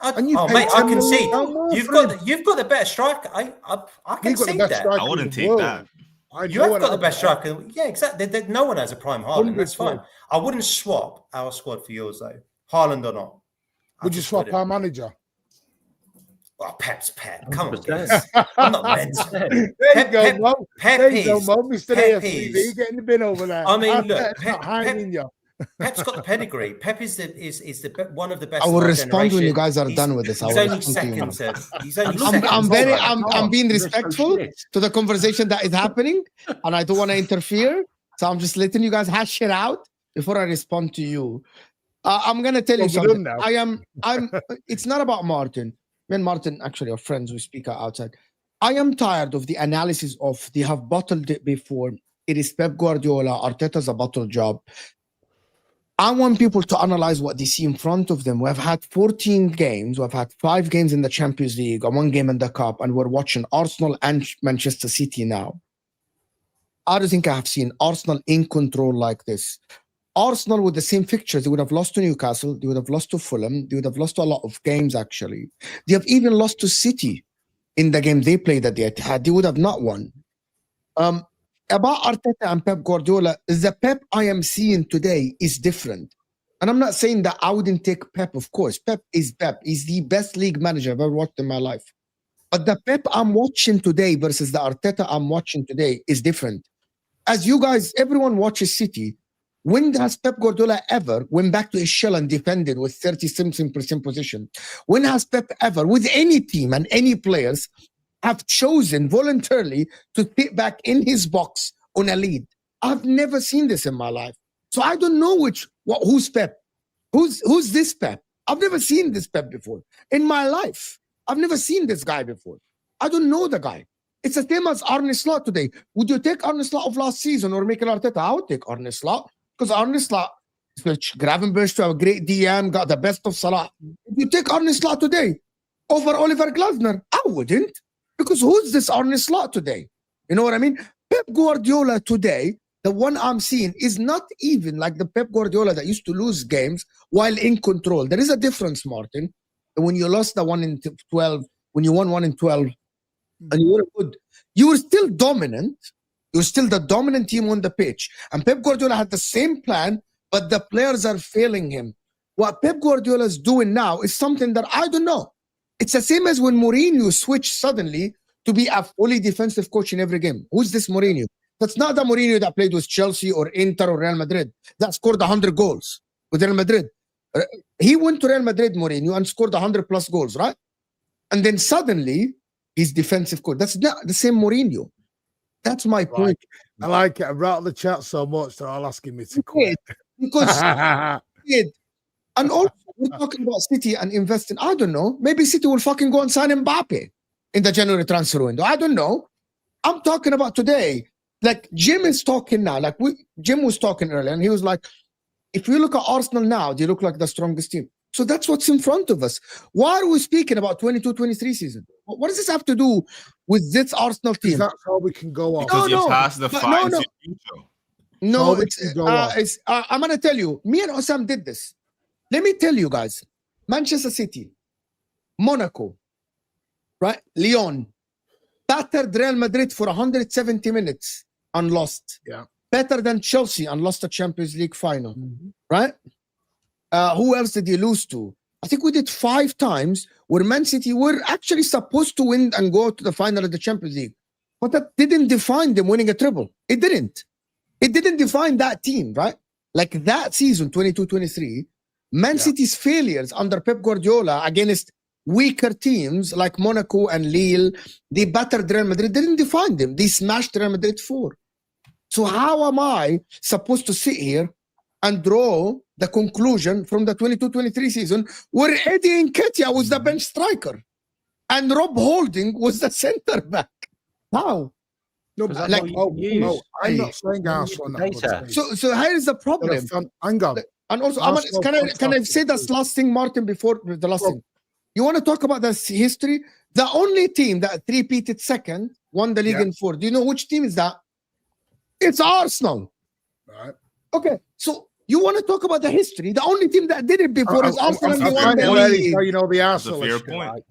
Mate, I can see you've got the better striker. I can see that. I wouldn't take that. You have got the best striker. Yeah, exactly. No one has a prime Haaland. That's fine. I wouldn't swap our squad for yours though. Haaland or not. Would you swap our manager? Oh, Pep's Pep. Come on, guys. I'm not mental. There you go, Mo. There you go, Mo. Mr. AFTV getting the bin over there. I mean, look, Pep's got the pedigree. Pep is one of the best. I will respond when you guys are done with this. He's only second. I'm being respectful to the conversation that is happening, and I don't want to interfere. So I'm just letting you guys hash it out before I respond to you. I'm gonna tell you something. It's not about Martin. Me and Martin actually are friends. We speak outside. I am tired of the analysis of they have bottled it before. It is Pep Guardiola. Arteta's a bottle job. I want people to analyze what they see in front of them. We have had 14 games. We've had 5 games in the Champions League and 1 game in the Cup, and we're watching Arsenal and Manchester City now. I don't think I have seen Arsenal in control like this. Arsenal with the same fixtures, they would have lost to Newcastle, they would have lost to Fulham, they would have lost to a lot of games actually. They have even lost to City in the game they played at the Etihad. They would have not won. About Arteta and Pep Guardiola, the Pep I am seeing today is different. And I'm not saying that I wouldn't take Pep, of course. Pep is Pep. He's the best league manager I've ever watched in my life. But the Pep I'm watching today versus the Arteta I'm watching today is different. As you guys, everyone watches City. When has Pep Guardiola ever went back to his shell and defended with 30-something% position? When has Pep ever, with any team and any players, have chosen voluntarily to sit back in his box on a lead? I've never seen this in my life. So I don't know who's Pep. Who's this Pep? I've never seen this Pep before in my life. I've never seen this guy before. I don't know the guy. It's the same as Arne Slot today. Would you take Arne Slot of last season or Mikel Arteta? I would take Arne Slot because Arne Slot, Gravenberch to have a great DM, got the best of Salah. If you take Arne Slot today over Oliver Glasner, I wouldn't, because who's this Arne Slot today? You know what I mean? Pep Guardiola today, the one I'm seeing, is not even like the Pep Guardiola that used to lose games while in control. There is a difference, Martin. When you lost the 1 in 12, when you won 1 in 12, and you were good, you were still dominant. You were still the dominant team on the pitch. And Pep Guardiola had the same plan, but the players are failing him. What Pep Guardiola is doing now is something that I don't know. It's the same as when Mourinho switched suddenly to be a fully defensive coach in every game. Who's this Mourinho? That's not the Mourinho that played with Chelsea or Inter or Real Madrid that scored 100 goals with Real Madrid. He went to Real Madrid, Mourinho, and scored 100 plus goals, right? And then suddenly he's defensive coach. That's not the same Mourinho. That's my point. I like it. I rattled the chat so much they're all asking me to quit. Because and also we're talking about City and investing. I don't know. Maybe City will fucking go and sign Mbappe in the January transfer window. I don't know. I'm talking about today. Like Jim is talking now. Like Jim was talking earlier, and he was like, if you look at Arsenal now, they look like the strongest team. So that's what's in front of us. Why are we speaking about 22-23 season? What does this have to do with this Arsenal team? That's how we can go on. Because you're past the fight no. future. No, I'm going to tell you, me and Osam did this. Let me tell you guys, Manchester City, Monaco, right? Lyon, battered Real Madrid for 170 minutes and lost. Yeah. Better than Chelsea and lost the Champions League final, right? Who else did you lose to? I think we did 5 times where Man City were actually supposed to win and go to the final of the Champions League. But that didn't define them winning a treble. It didn't. It didn't define that team, right? Like that season, 22-23, Man City's failures under Pep Guardiola against weaker teams like Monaco and Lille, they battered Real Madrid, didn't define them. They smashed Real Madrid 4. So how am I supposed to sit here and draw the conclusion from the 22-23 season where Eddie Nketiah was the bench striker and Rob Holding was the center back? How? No, like, I'm not saying Arsenal. So here's the problem. Hang on. And also, can I say this last thing, Martin, before the last thing? You want to talk about the history? The only team that three-peated second won the league in 4. Do you know which team is that? It's Arsenal. Right. Okay, so you want to talk about the history? The only team that did it before is Arsenal. You know the Arsenal history. Right?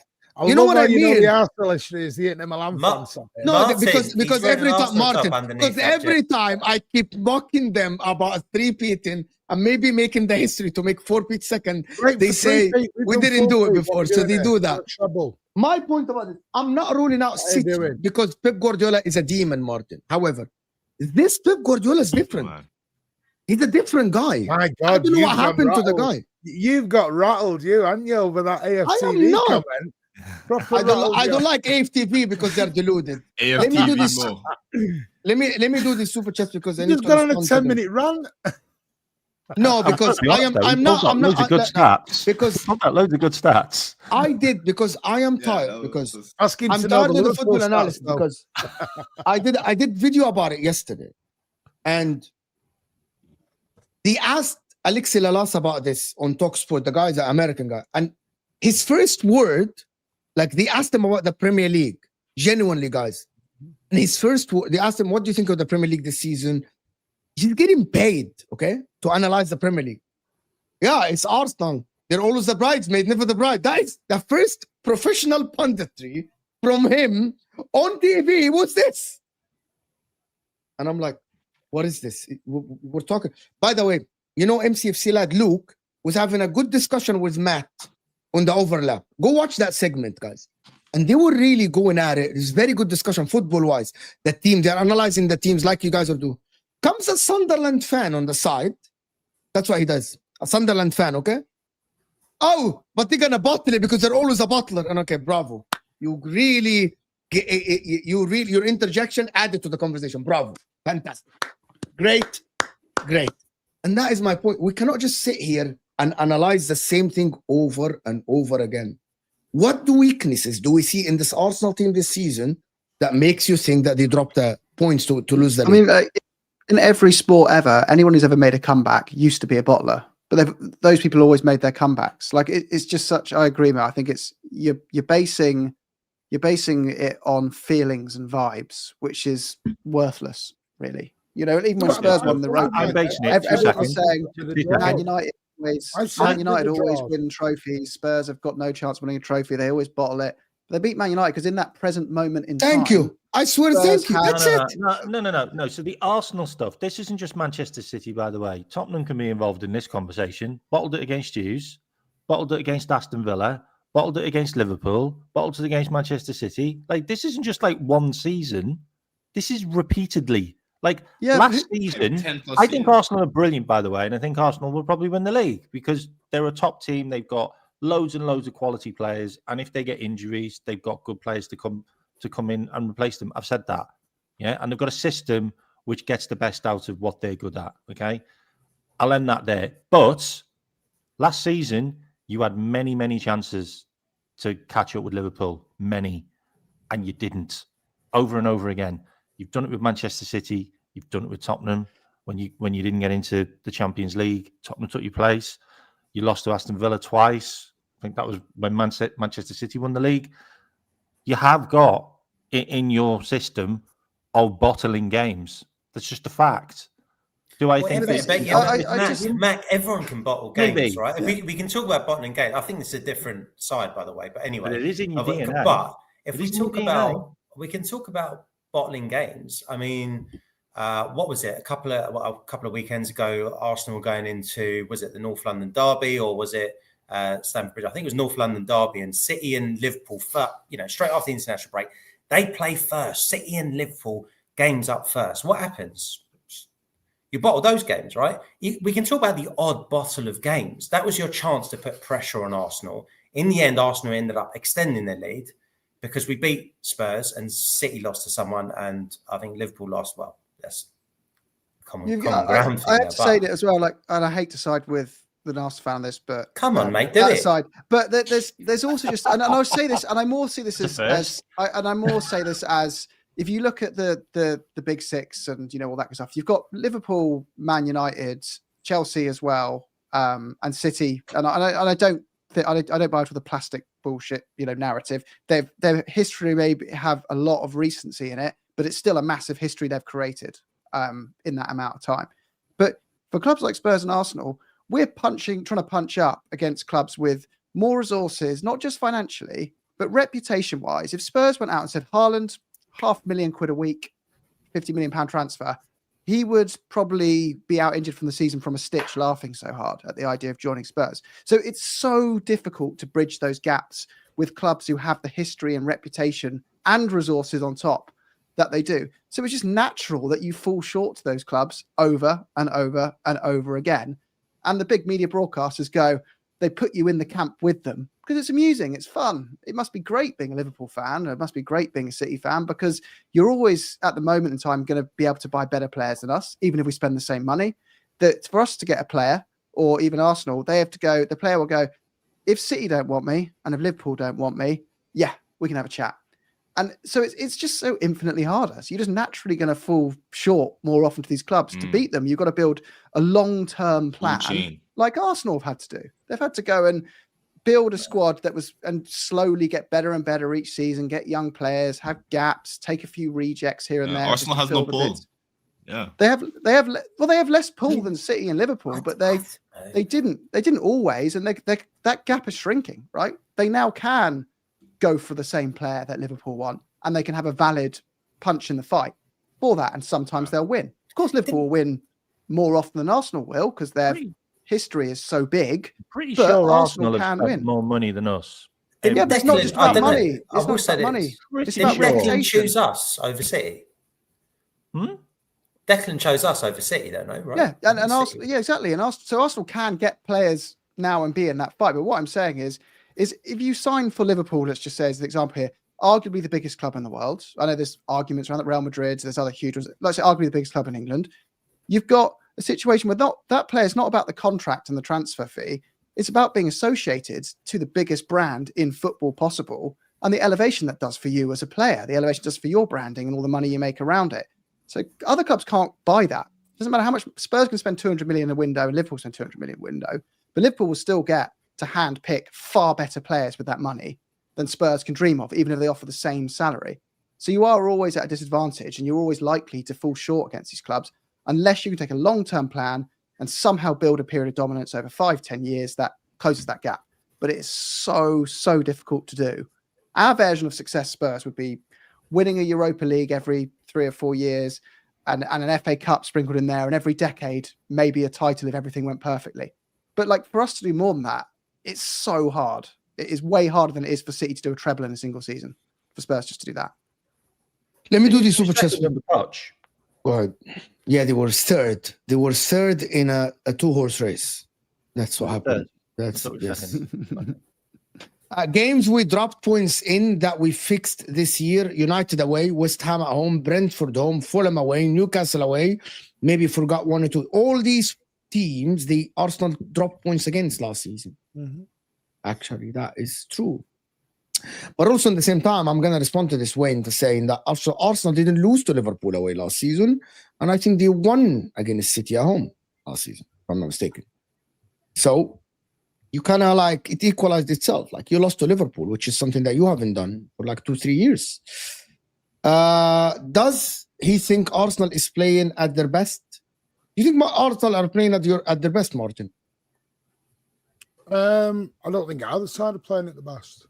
You know what I mean? You know the Arsenal history is the Inter Milan fans. No, because every time, Martin, because every time I keep mocking them about three-peating and maybe making the history to make 4-peat second, they say we didn't do it before, so they do that. My point about it, I'm not ruling out City because Pep Guardiola is a demon, Martin. However, this Pep Guardiola is different. He's a different guy. My God, I don't know what happened to the guy. You've got rattled, haven't you, over that AFTV comment? I don't like AFTV because they're deluded. Let me do this. Let me do this super chat because I need to got on a 10-minute run. No, because I'm not loads of good stats. Because I've got loads of good stats. I did because I am tired because asking I'm tired of the football analysis because I did video about it yesterday, and they asked Alexi Lalas about this on TalkSport. The guy is an American guy, and his first word, like they asked him about the Premier League, genuinely, guys. And his first word, they asked him, "What do you think of the Premier League this season?" He's getting paid, okay, to analyze the Premier League. Yeah, it's Arsenal. They're always the bridesmaid, never the bride. That is the first professional punditry from him on TV. What's this? And I'm like, what is this? We're talking. By the way, you know, MCFC lad Luke was having a good discussion with Matt on the overlap. Go watch that segment, guys. And they were really going at it. It's very good discussion football-wise. The team, they're analyzing the teams like you guys are doing. Comes a Sunderland fan on the side. That's what he does. A Sunderland fan, okay? Oh, but they're gonna bottle it because they're always a bottler. And okay, bravo. You really, your interjection added to the conversation. Bravo. Fantastic. Great. And that is my point. We cannot just sit here and analyze the same thing over and over again. What weaknesses do we see in this Arsenal team this season that makes you think that they dropped the points to lose the league? I mean, in every sport ever, anyone who's ever made a comeback used to be a bottler. But those people always made their comebacks. Like it's just such. I agree, Matt. I think it's you're basing it on feelings and vibes, which is worthless, really. You know, even when Spurs won the road, I'm basing it. everyone's saying Man United always draws. win trophies. Spurs have got no chance of winning a trophy. They always bottle it. They beat Man United because in that present moment in time. Thank you. I swear, Spurs thank you. have- That's it. No. So the Arsenal stuff, this isn't just Manchester City, by the way. Tottenham can be involved in this conversation. Bottled it against Hughes, bottled it against Aston Villa, bottled it against Liverpool, bottled it against Manchester City. Like, this isn't just like one season. This is repeatedly. Like, last season, 10 plus I think years. Arsenal are brilliant, by the way, and I think Arsenal will probably win the league because they're a top team. They've got loads and loads of quality players, and if they get injuries, they've got good players to come in and replace them. I've said that, yeah, and they've got a system which gets the best out of what they're good at. Okay, I'll end that there. But last season, you had many chances to catch up with Liverpool, many, and you didn't. Over and over again. You've done it with Manchester City. You've done it with Tottenham. When you didn't get into the Champions League, Tottenham took your place. You lost to Aston Villa twice. I think that was when Manchester City won the league. You have got in your system of bottling games. That's just a fact. Do I think this? Mac, everyone can bottle games, Maybe, right? yeah. We can talk about bottling games. I think it's a different side, by the way. But anyway, But it is in your DNA. But if It we is in your talk DNA. about, we can talk about bottling games. I mean, what was it? A couple of weekends ago, Arsenal were going into, was it the North London derby or was it Stamford Bridge? I think it was North London derby, and City and Liverpool, straight after the international break, they play first. City and Liverpool games up first. What happens? You bottle those games, right? We can talk about the odd bottle of games. That was your chance to put pressure on Arsenal. In the end, Arsenal ended up extending their lead because we beat Spurs and City lost to someone, and I think Liverpool lost. Well, that's common ground. I have to say that as well. Like, and I hate to side with the Arsenal fan on this, but come on, mate, do it. Aside, but there's also just, and I'll say this, and I more see this as if you look at the big six and all that kind of stuff, you've got Liverpool, Man United, Chelsea as well, and City, and I don't buy into the plastic bullshit narrative. Their history may have a lot of recency in it, but it's still a massive history they've created in that amount of time. But for clubs like Spurs and Arsenal, we're trying to punch up against clubs with more resources, not just financially, but reputation wise. If Spurs went out and said, Haaland, £500,000 a week, £50 million transfer, he would probably be out injured from the season from a stitch, laughing so hard at the idea of joining Spurs. So it's so difficult to bridge those gaps with clubs who have the history and reputation and resources on top that they do. So it's just natural that you fall short to those clubs over and over and over again. And the big media broadcasters they put you in the camp with them because it's amusing. It's fun. It must be great being a Liverpool fan. It must be great being a City fan because you're always at the moment in time going to be able to buy better players than us, even if we spend the same money. That for us to get a player or even Arsenal, they have to go, the player will go, if City don't want me and if Liverpool don't want me, yeah, we can have a chat. And so it's just so infinitely harder. So you're just naturally going to fall short more often to these clubs. To beat them, you've got to build a long-term plan like Arsenal have had to do. They've had to go and build a squad and slowly get better and better each season, get young players, have gaps, take a few rejects here and there. Arsenal has no pull. Yeah. They have less pull than City and Liverpool, but they didn't always, and that gap is shrinking, right? They now can go for the same player that Liverpool want, and they can have a valid punch in the fight for that, and sometimes they'll win. Of course, Liverpool will win more often than Arsenal will because their history is so big. Pretty sure Arsenal have spent more money than us. Yeah, but it's not just about money. I It's will not say about money. this. It's Didn't about Declan reputation. choose us over City? Declan chose us over City, don't know, right? Yeah, and City. Arsenal, yeah, exactly. And so Arsenal can get players now and be in that fight. But what I'm saying is if you sign for Liverpool, let's just say as an example here, arguably the biggest club in the world. I know there's arguments around that Real Madrid, there's other huge ones. Let's say arguably the biggest club in England. You've got a situation where that player is not about the contract and the transfer fee. It's about being associated to the biggest brand in football possible and the elevation that does for you as a player, the elevation it does for your branding and all the money you make around it. So other clubs can't buy that. It doesn't matter how much Spurs can spend 200 million in a window and Liverpool spend 200 million in a window, but Liverpool will still get to hand pick far better players with that money than Spurs can dream of, even if they offer the same salary. So you are always at a disadvantage and you're always likely to fall short against these clubs unless you can take a long-term plan and somehow build a period of dominance over 5-10 years that closes that gap. But it is so difficult to do. Our version of success Spurs would be winning a Europa League every 3 or 4 years and an FA Cup sprinkled in there, and every decade, maybe a title if everything went perfectly. But like for us to do more than that, it's so hard. It is way harder than it is for City to do a treble in a single season, for Spurs just to do that. Let me do the super chess. approach. Go ahead. Yeah, they were third. They were third in a 2-horse race. That's what happened. That's yes. Games we dropped points in that we fixed this year: United away, West Ham at home, Brentford home, Fulham away, Newcastle away. Maybe forgot 1 or 2. All these teams, the Arsenal dropped points against last season. Mm-hmm. Actually, that is true. But also, at the same time, I'm going to respond to this Wayne to saying that also Arsenal didn't lose to Liverpool away last season, and I think they won against City at home last season, if I'm not mistaken. So you kind of like it equalized itself. Like you lost to Liverpool, which is something that you haven't done for like 2-3 years. Does he think Arsenal is playing at their best? You think Arsenal are playing at their best, Martin? I don't think either side are playing at the best.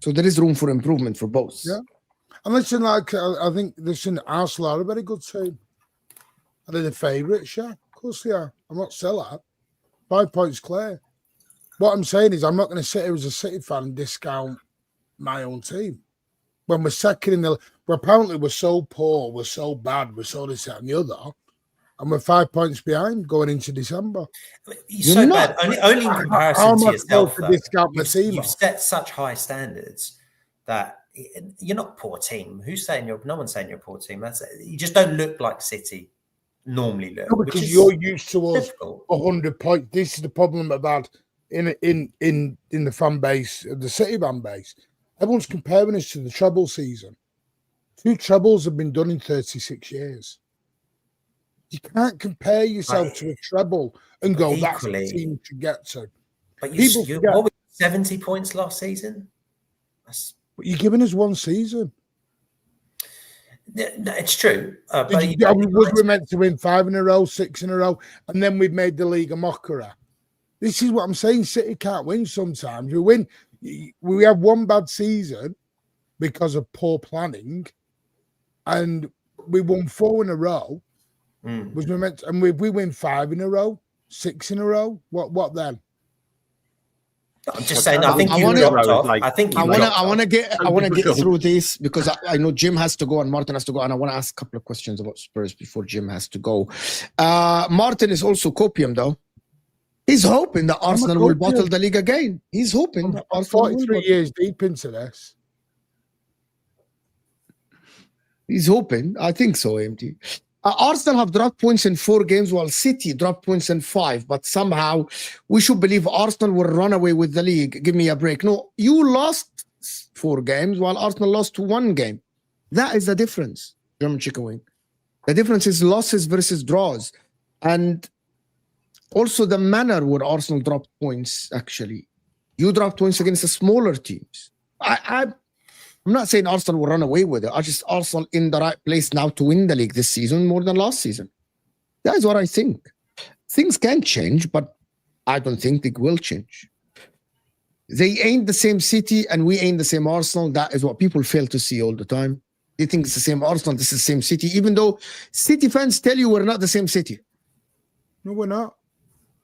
So there is room for improvement for both. Yeah. And listen, like I think Arsenal are a very good team. Are they the favourites? Yeah, of course they are. I'm not selling that. 5 points clear. What I'm saying is I'm not going to sit here as a City fan and discount my own team. When we're second in the... apparently we're so poor, we're so bad, we're so this, that and the other, and we're 5 points behind going into December. You're so bad. Only in comparison to yourself, though. You've set such high standards that you're not a poor team. No one's saying you're a poor team. You just don't look like City normally look. No, because you're used to us 100 points. This is the problem about in the fan base, the City fan base. Everyone's comparing us to the treble season. 2 trebles have been done in 36 years. You can't compare yourself to a treble and go, that's the team to get to. But what were 70 points last season? You're giving us 1 season. No, it's true. We meant to win 5 in a row, 6 in a row, and then we've made the league a mockery. This is what I'm saying. City can't win sometimes. We win. We have 1 bad season because of poor planning, and we won 4 in a row. Was we meant to, and we win 5 in a row, 6 in a row. What then? I'm just saying. I think you dropped off. I want to get through this because I know Jim has to go and Martin has to go, and I want to ask a couple of questions about Spurs before Jim has to go. Martin is also copium though. He's hoping that Arsenal will bottle the league again. He's hoping. I'm 43 years deep into this. He's hoping. I think so, MT. Arsenal have dropped points in 4 games while City dropped points in 5. But somehow we should believe Arsenal will run away with the league. Give me a break. No, you lost 4 games while Arsenal lost 1 game. That is the difference, German chicken wing. The difference is losses versus draws. And also the manner where Arsenal dropped points, actually. You dropped points against the smaller teams. I'm not saying Arsenal will run away with it. I just Arsenal in the right place now to win the league this season more than last season. That is what I think. Things can change, but I don't think they will change. They ain't the same City and we ain't the same Arsenal. That is what people fail to see all the time. They think it's the same Arsenal, this is the same City, even though City fans tell you we're not the same City. No, we're not.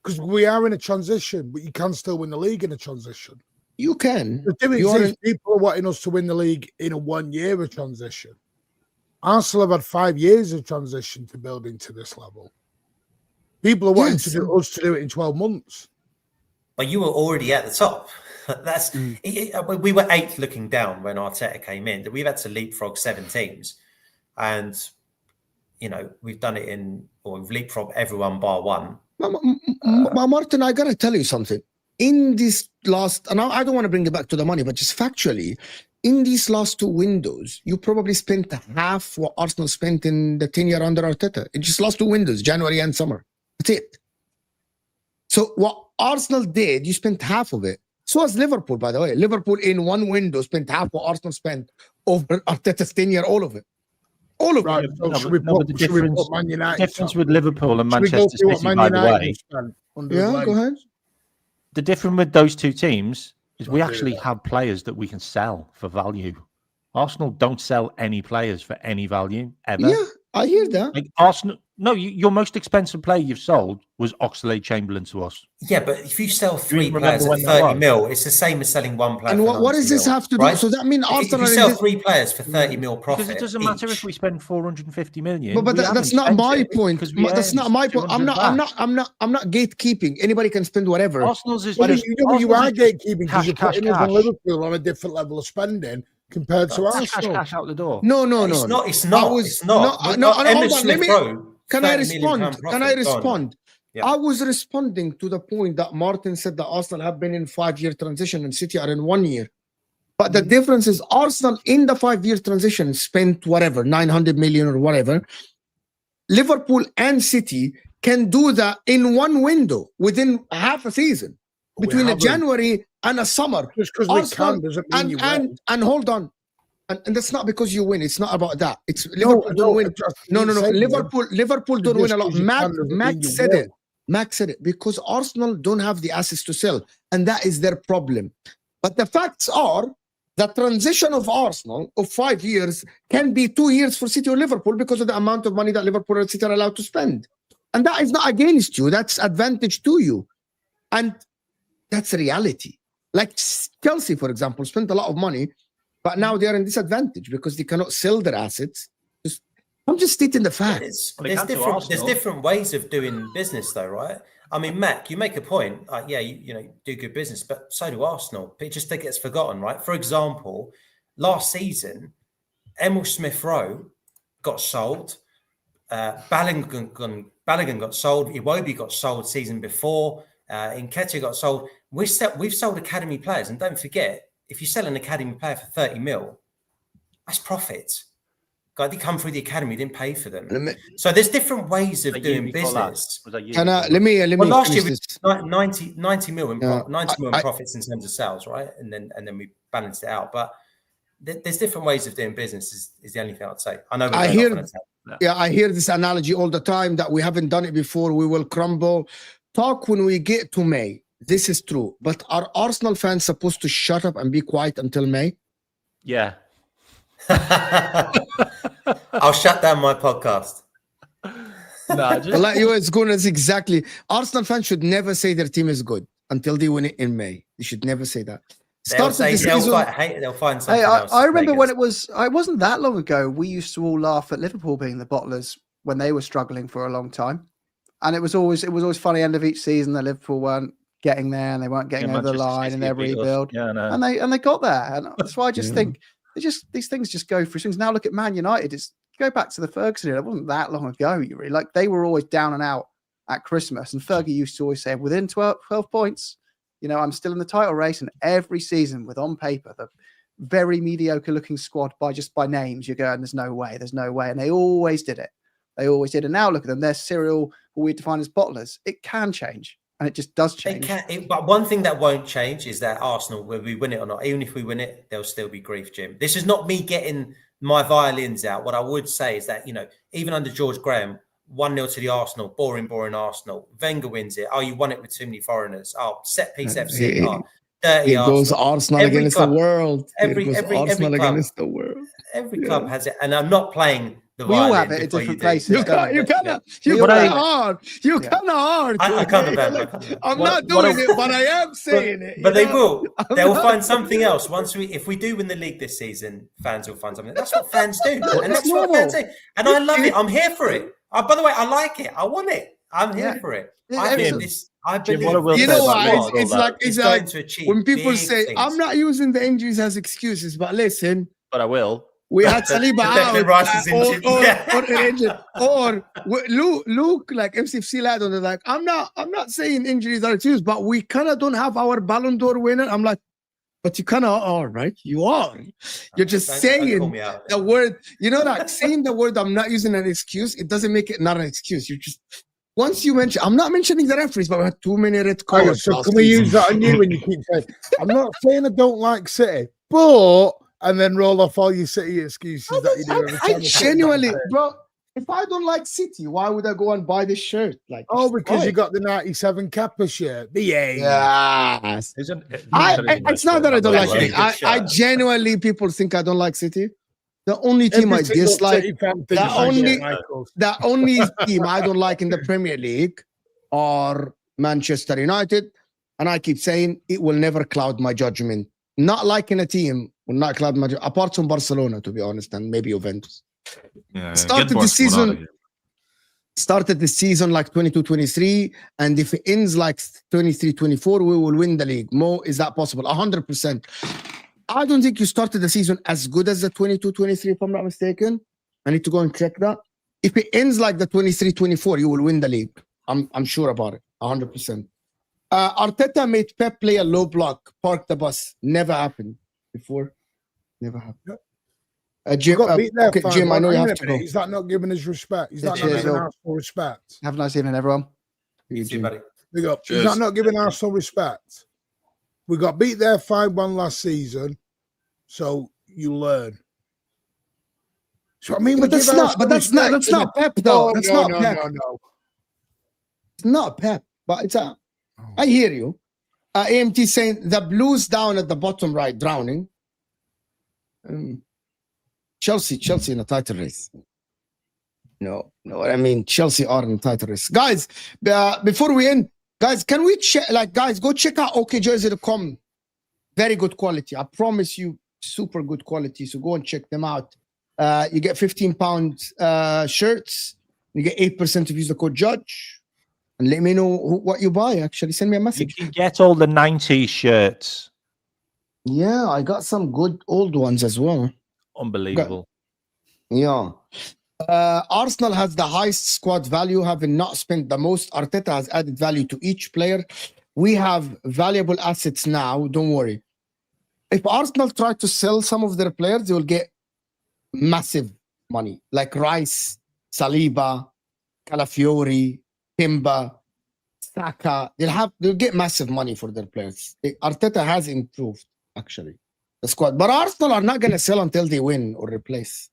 Because we are in a transition, but you can still win the league in a transition. You can. The difference You are is people are wanting us to win the league in a 1 year of transition. Arsenal have had 5 years of transition to building to this level. People are wanting us to do it in 12 months. But you were already at the top. That's we were 8th looking down when Arteta came in. We've had to leapfrog 7 teams, and we've done it we've leapfrogged everyone bar one. Martin, I gotta tell you something. In this last, and I don't want to bring it back to the money, but just factually, in these last 2 windows, you probably spent half what Arsenal spent in the 10-year under Arteta. In just last 2 windows, January and summer. That's it. So what Arsenal did, you spent half of it. So has Liverpool, by the way. Liverpool in 1 window spent half what Arsenal spent over Arteta's 10-year, all of it. All of Right. it. So should we put Man United? Difference with Liverpool and Should we go Manchester through City, what by Man the United way, spent under Yeah, Wenger? go ahead. the difference with those 2 teams is we I'll do actually that. have players that we can sell for value. Arsenal don't sell any players for any value ever. Yeah, I hear that. Like Arsenal, no, your most expensive player you've sold was Oxlade-Chamberlain to us. Yeah, but if you sell 3 remember players at when that 30 was? mil, it's the same as selling 1 player. And for what does 90 this mil, have to do? right? So that means If Arsenal you are in sell this, 3 players for 30 mil profit, Because it doesn't matter each, if we spend 450 million. but we that's haven't not spent my it point. because we That's not earned my point. I'm 200 not back. gatekeeping. Anybody can spend whatever. Arsenal's is Well, just you are Arsenal's is just gatekeeping because you're cash, putting us on cash. Liverpool on a different level of spending compared to Arsenal. cash out the door. No. it's not. I It's was- not. no, hold Emma on, let Smith me- Rowe, Can I 30 million respond? pound Can profit. I Go on. respond? Yeah. I was responding to the point that Martin said that Arsenal have been in 5-year transition and City are in 1 year. But the difference is Arsenal in the 5-year transition spent whatever, 900 million or whatever. Liverpool and City can do that in 1 window within half a season, We between a haven't. January and a summer. Just because we Arsenal can doesn't mean you win. And hold on. And that's not because you win. It's not about that. It's Liverpool don't win. No. Liverpool don't win a lot. Max said it. Max said it because Arsenal don't have the assets to sell, and that is their problem. But the facts are the transition of Arsenal of 5 years can be 2 years for City or Liverpool because of the amount of money that Liverpool and City are allowed to spend. And that is not against you. That's advantage to you. And that's reality. Like Chelsea, for example, spent a lot of money, but now they are in disadvantage because they cannot sell their assets. I'm just stating the facts. There's different ways of doing business, though, right? I mean, Mac, you make a point. You do good business, but so do Arsenal. But it just gets forgotten, right? For example, last season, Emil Smith Rowe got sold. Balogun got sold. Iwobi got sold season before. Nketiah got sold. We've sold academy players, and don't forget, if you sell an academy player for 30 mil, that's profit. Guys, they come through the academy, didn't pay for them. So there's different ways of doing business. Let me last year finish was 90 mil in profits in terms of sales, right? And then we balanced it out. But there's different ways of doing business. Is the only thing I'd say. I know. I hear this analogy all the time that we haven't done it before. We will crumble. Talk when we get to May. This is true. But are Arsenal fans supposed to shut up and be quiet until May? Yeah. I'll shut down my podcast. It's good. It's exactly. Arsenal fans should never say their team is good until they win it in May. They should never say that. They'll find something else. I remember when it wasn't that long ago. We used to all laugh at Liverpool being the bottlers when they were struggling for a long time, and it was always funny end of each season that Liverpool weren't getting there and they weren't getting over the line in their rebuild. Yeah, no. and they got there, and that's why I just think these things just go through swings. Now look at Man United. It's go back to the Ferguson era. It wasn't that long ago. You really like they were always down and out at Christmas, and Fergie used to always say, within 12 points, I'm still in the title race. And every season, with on paper the very mediocre looking squad by names, you're going, there's no way, and they always did it. And now look at them. They're serial, what we define as bottlers. It can change. And it just does change. But one thing that won't change is that Arsenal, whether we win it or not, even if we win it, there'll still be grief, Jim. This is not me getting my violins out. What I would say is that, even under George Graham, 1-0 to the Arsenal, boring Arsenal. Wenger wins it. Oh, you won it with too many foreigners. Oh, set piece FC. Oh, dirty Arsenal. Goes Arsenal against the world. Every club against the world. Every club has it. And I'm not playing We all have violin it at before different do. places. You don't we? kind of hard. You Yeah. kind of hard. I can't the band. I'm What- not what doing a- it, but I am saying it. But you they know? will. I'm They will not- find something else if we do win the league this season. Fans will find something. That's what fans do, and that's what fans do. And I love it. I'm here for it. By the way, I like it. I want it. I'm here for it. I think this. I Jim, believe. what I will You say know about what? Liverpool, It's though, like It's it's going like to achieve when people big say, things. "I'm not using the injuries as excuses," but listen, but I will. we had Saliba Declan out, Rice is injured. Luke, like MCFC lad, and they're like, I'm not saying injuries are excuse, but we kind of don't have our Ballon d'Or winner. I'm like, but you kind of are, right? You are. You're just Don't call saying me out. the word. You know, like saying the word. I'm not using an excuse. It doesn't make it not an excuse. You just once you mention, I'm not mentioning the referees, but we had too many red Okay, cards. so last can we season. use that on you when you keep saying, I'm not saying I don't like City, but, and then roll off all your City excuses that you do every time. I genuinely, bro. If I don't like City, why would I go and buy this shirt? Like, Oh, because you why? got the 97 Kappa shirt. BA. Yes. It's not that I don't like Actually, City. good I shirt. genuinely, people think I don't like City. The only team I dislike, the only team I don't like in the Premier League are Manchester United. And I keep saying it will never cloud my judgment. Not liking a team will not cloud my judgment, apart from Barcelona, to be honest, and maybe Juventus. Yeah, Started the season like 22-23, and if it ends like 23-24, we will win the league. Mo, is that possible? 100%. I don't think you started the season as good as the 22-23, if I'm not mistaken. I need to go and check that. If it ends like the 23-24, you will win the league. I'm sure about it, 100%. Arteta made Pep play a low block, park the bus. Never happened before. Never happened. Jim, Jim, I know you have to go. He's not giving us respect. He's not Cheers, giving Will. Arsenal respect. Have a nice evening, everyone. You too, buddy. Big up. Cheers. He's not giving Arsenal respect. We got beat there 5-1 last season, so you learn. So I mean, But that's not Pep though. That's not Pep. No. It's not Pep, but it's a. I hear you. AMT saying the Blues down at the bottom right, drowning. Chelsea in a title race. No, what I mean, Chelsea are in a title race. Guys, before we end, guys, can we check? Like, guys, go check out okjersey.com. Very good quality. I promise you, super good quality. So go and check them out. You get £15 shirts. You get 8% if you use the code Judge. And let me know what you buy. Actually, send me a You message. can get all the 90s shirts. Yeah, I got some good old ones as well. Unbelievable. Yeah. Arsenal has the highest squad value, having not spent the most. Arteta has added value to each player. We have valuable assets now. Don't worry. If Arsenal try to sell some of their players, they will get massive money, like Rice, Saliba, Calafiori, Timber, Saka. They'll get massive money for their players. Arteta has improved actually the squad, but Arsenal are not going to sell until they win or replace.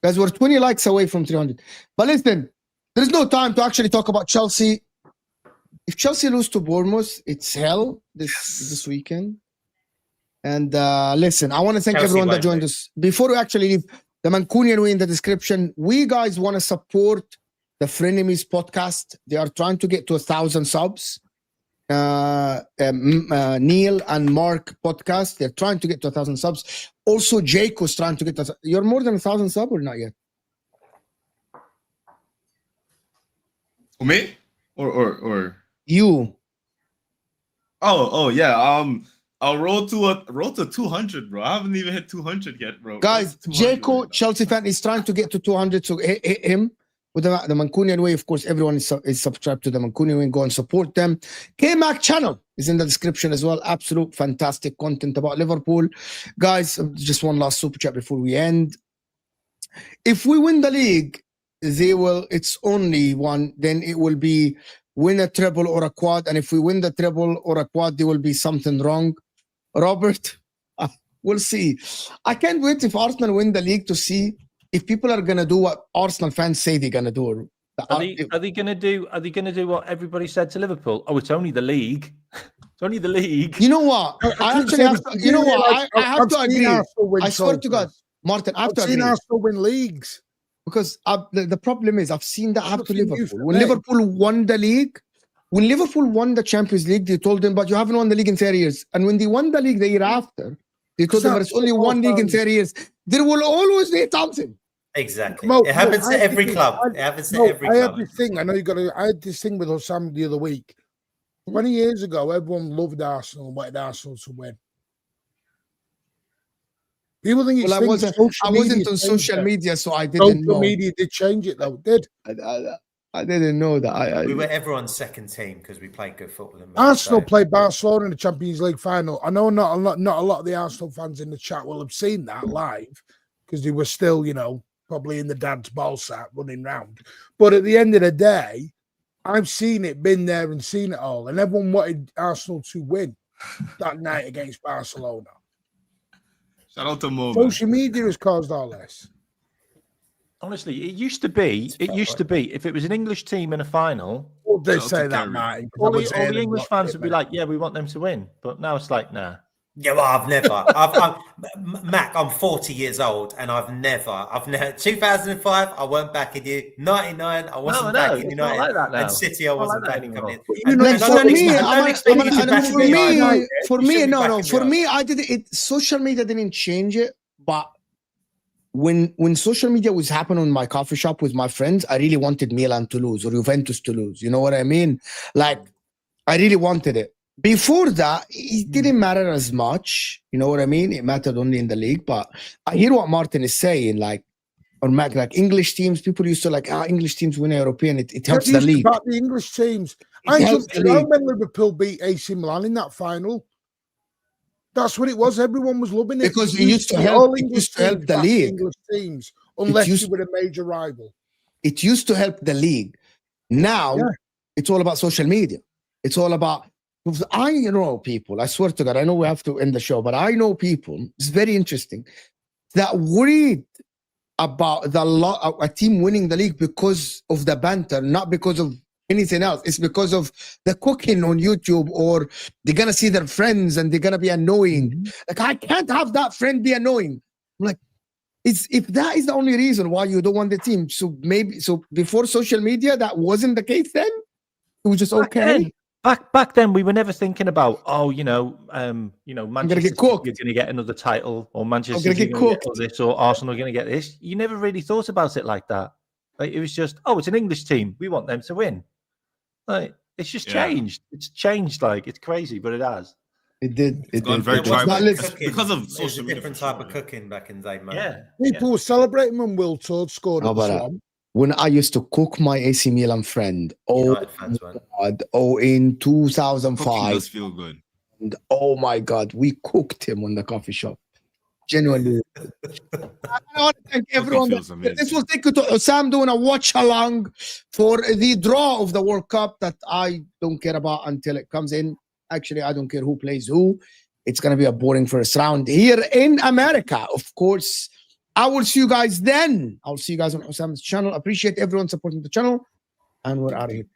Because we're 20 likes away from 300. But listen, there's no time to actually talk about Chelsea. If Chelsea lose to Bournemouth, it's hell this weekend. And listen, I want to thank everyone that joined us. Before we actually leave, the Mancunian way in the description. We guys want to support the Frenemies podcast. They are trying to get to 1,000 subs. Neil and Mark podcast. They're trying to get to 1,000 subs. Also, Jake was trying to get to. You're more than 1,000 subs or not yet? Me? Or You. Oh yeah. I rolled to 200, bro. I haven't even hit 200 yet, bro. Guys, Jaco, Chelsea fan, is trying to get to 200. So hit him with the Mancunian way. Of course, everyone is subscribed to the Mancunian way. Go and support them. K-Mac channel is in the description as well. Absolute fantastic content about Liverpool. Guys, just one last super chat before we end. If we win the league, it's only one. Then it will be win a treble or a quad. And if we win the treble or a quad, there will be something wrong. Robert, we'll see. I can't wait if Arsenal win the league to see if people are gonna do what Arsenal fans say they're gonna do. Are they gonna do what everybody said to Liverpool? Oh, it's only the league. It's only the league. You know what? I actually have to, you know what? I have to agree. I swear to God, Martin, I have to agree. I've seen Arsenal win leagues. because the problem is I've seen that happen to Nothing new Liverpool. for When me. Liverpool won the league, when Liverpool won the Champions League, they told them, but you haven't won the league in 30 years. And when they won the league the year after, they told them, but it's only one league in 30 years. There will always be something. Exactly. Mo, it happens I to had every this- club. I- It happens to No, every I had club. this thing. I know you got. I had this thing with Osam the other week. 20 years ago, everyone loved Arsenal and wanted Arsenal to win. People think it's Well, I wasn't on social media, so I didn't Social know. media did change it, though. Did I didn't know that. We were everyone's second team because we played good football. And Arsenal played Barcelona in the Champions League final? I know not a lot of the Arsenal fans in the chat will have seen that live because they were still, probably in the dad's ball sack running round. But at the end of the day, I've seen it, been there and seen it all. And everyone wanted Arsenal to win that night against Barcelona. Shout out to Mo, man. Social media has caused all this. Honestly, it used to be, if it was an English team in a final, Well, they Shout out say to that, Kerry. Martin. 'cause I all was the there and English watched fans it, would be mate. like, yeah, we want them to win. But now it's like, nah. Yeah, well, I've never. Mac, I'm 40 years old, and I've never. 2005, I weren't backing you. 99, I wasn't backing it's you. not like that now. And City, I It's not wasn't like that backing anymore. coming But in. you know, And for don't me, expect- don't expect me to back United. for You me, shouldn't be no. backing For United. me, I did it. Social media didn't change it, but when social media was happening in my coffee shop with my friends, I really wanted Milan to lose or Juventus to lose. You know what I mean? Like, I really wanted it. Before that, it didn't matter as much. You know what I mean? It mattered only in the league. But I hear what Martin is saying, like, or Mac, like English teams, people used to like, English teams win European. It helps the Used to league. back the English teams. It I helps the league. remember Liverpool beat AC Milan in that final. That's what it was. Everyone was loving it. Because it used to All help. It English used to help teams the back league. English teams, unless used- you were a major rival. It used to help the league. Now Yeah. it's all about social media. It's all about. I know people. I swear to God, I know we have to end the show, but I know people. It's very interesting that worried about a team winning the league because of the banter, not because of anything else. It's because of the cooking on YouTube, or they're gonna see their friends and they're gonna be annoying. Like, I can't have that friend be annoying. I'm like, if that is the only reason why you don't want the team, so before social media that wasn't the case. Then it was just okay. Back then, we were never thinking about, Manchester get cooked. City's going to get another title, or Manchester gonna City's get going to cooked. get this, or Arsenal are going to get this. You never really thought about it like that. Like, it was just, it's an English team. We want them to win. Like, it's just changed. It's changed. Like, it's crazy, but it has. It did. It gone did. very It was tribal. not It's listen- because of It was social a media. different for type sure, of cooking back in the day, man. Yeah. People were celebrating when Will Todd scored No, at the but, Swan. when I used to cook my AC Milan friend, United fans weren't. God, in Cooking 2005, does feel good. and oh my God, we cooked him in the coffee shop. Genuinely. I want to thank everyone. feels amazing. This will take you to Sam doing a watch along for the draw of the World Cup that I don't care about until it comes in. Actually, I don't care who plays who. It's going to be a boring first round here in America. Of course, I will see you guys then. I'll see you guys on Sam's channel. Appreciate everyone supporting the channel. And we're out of here.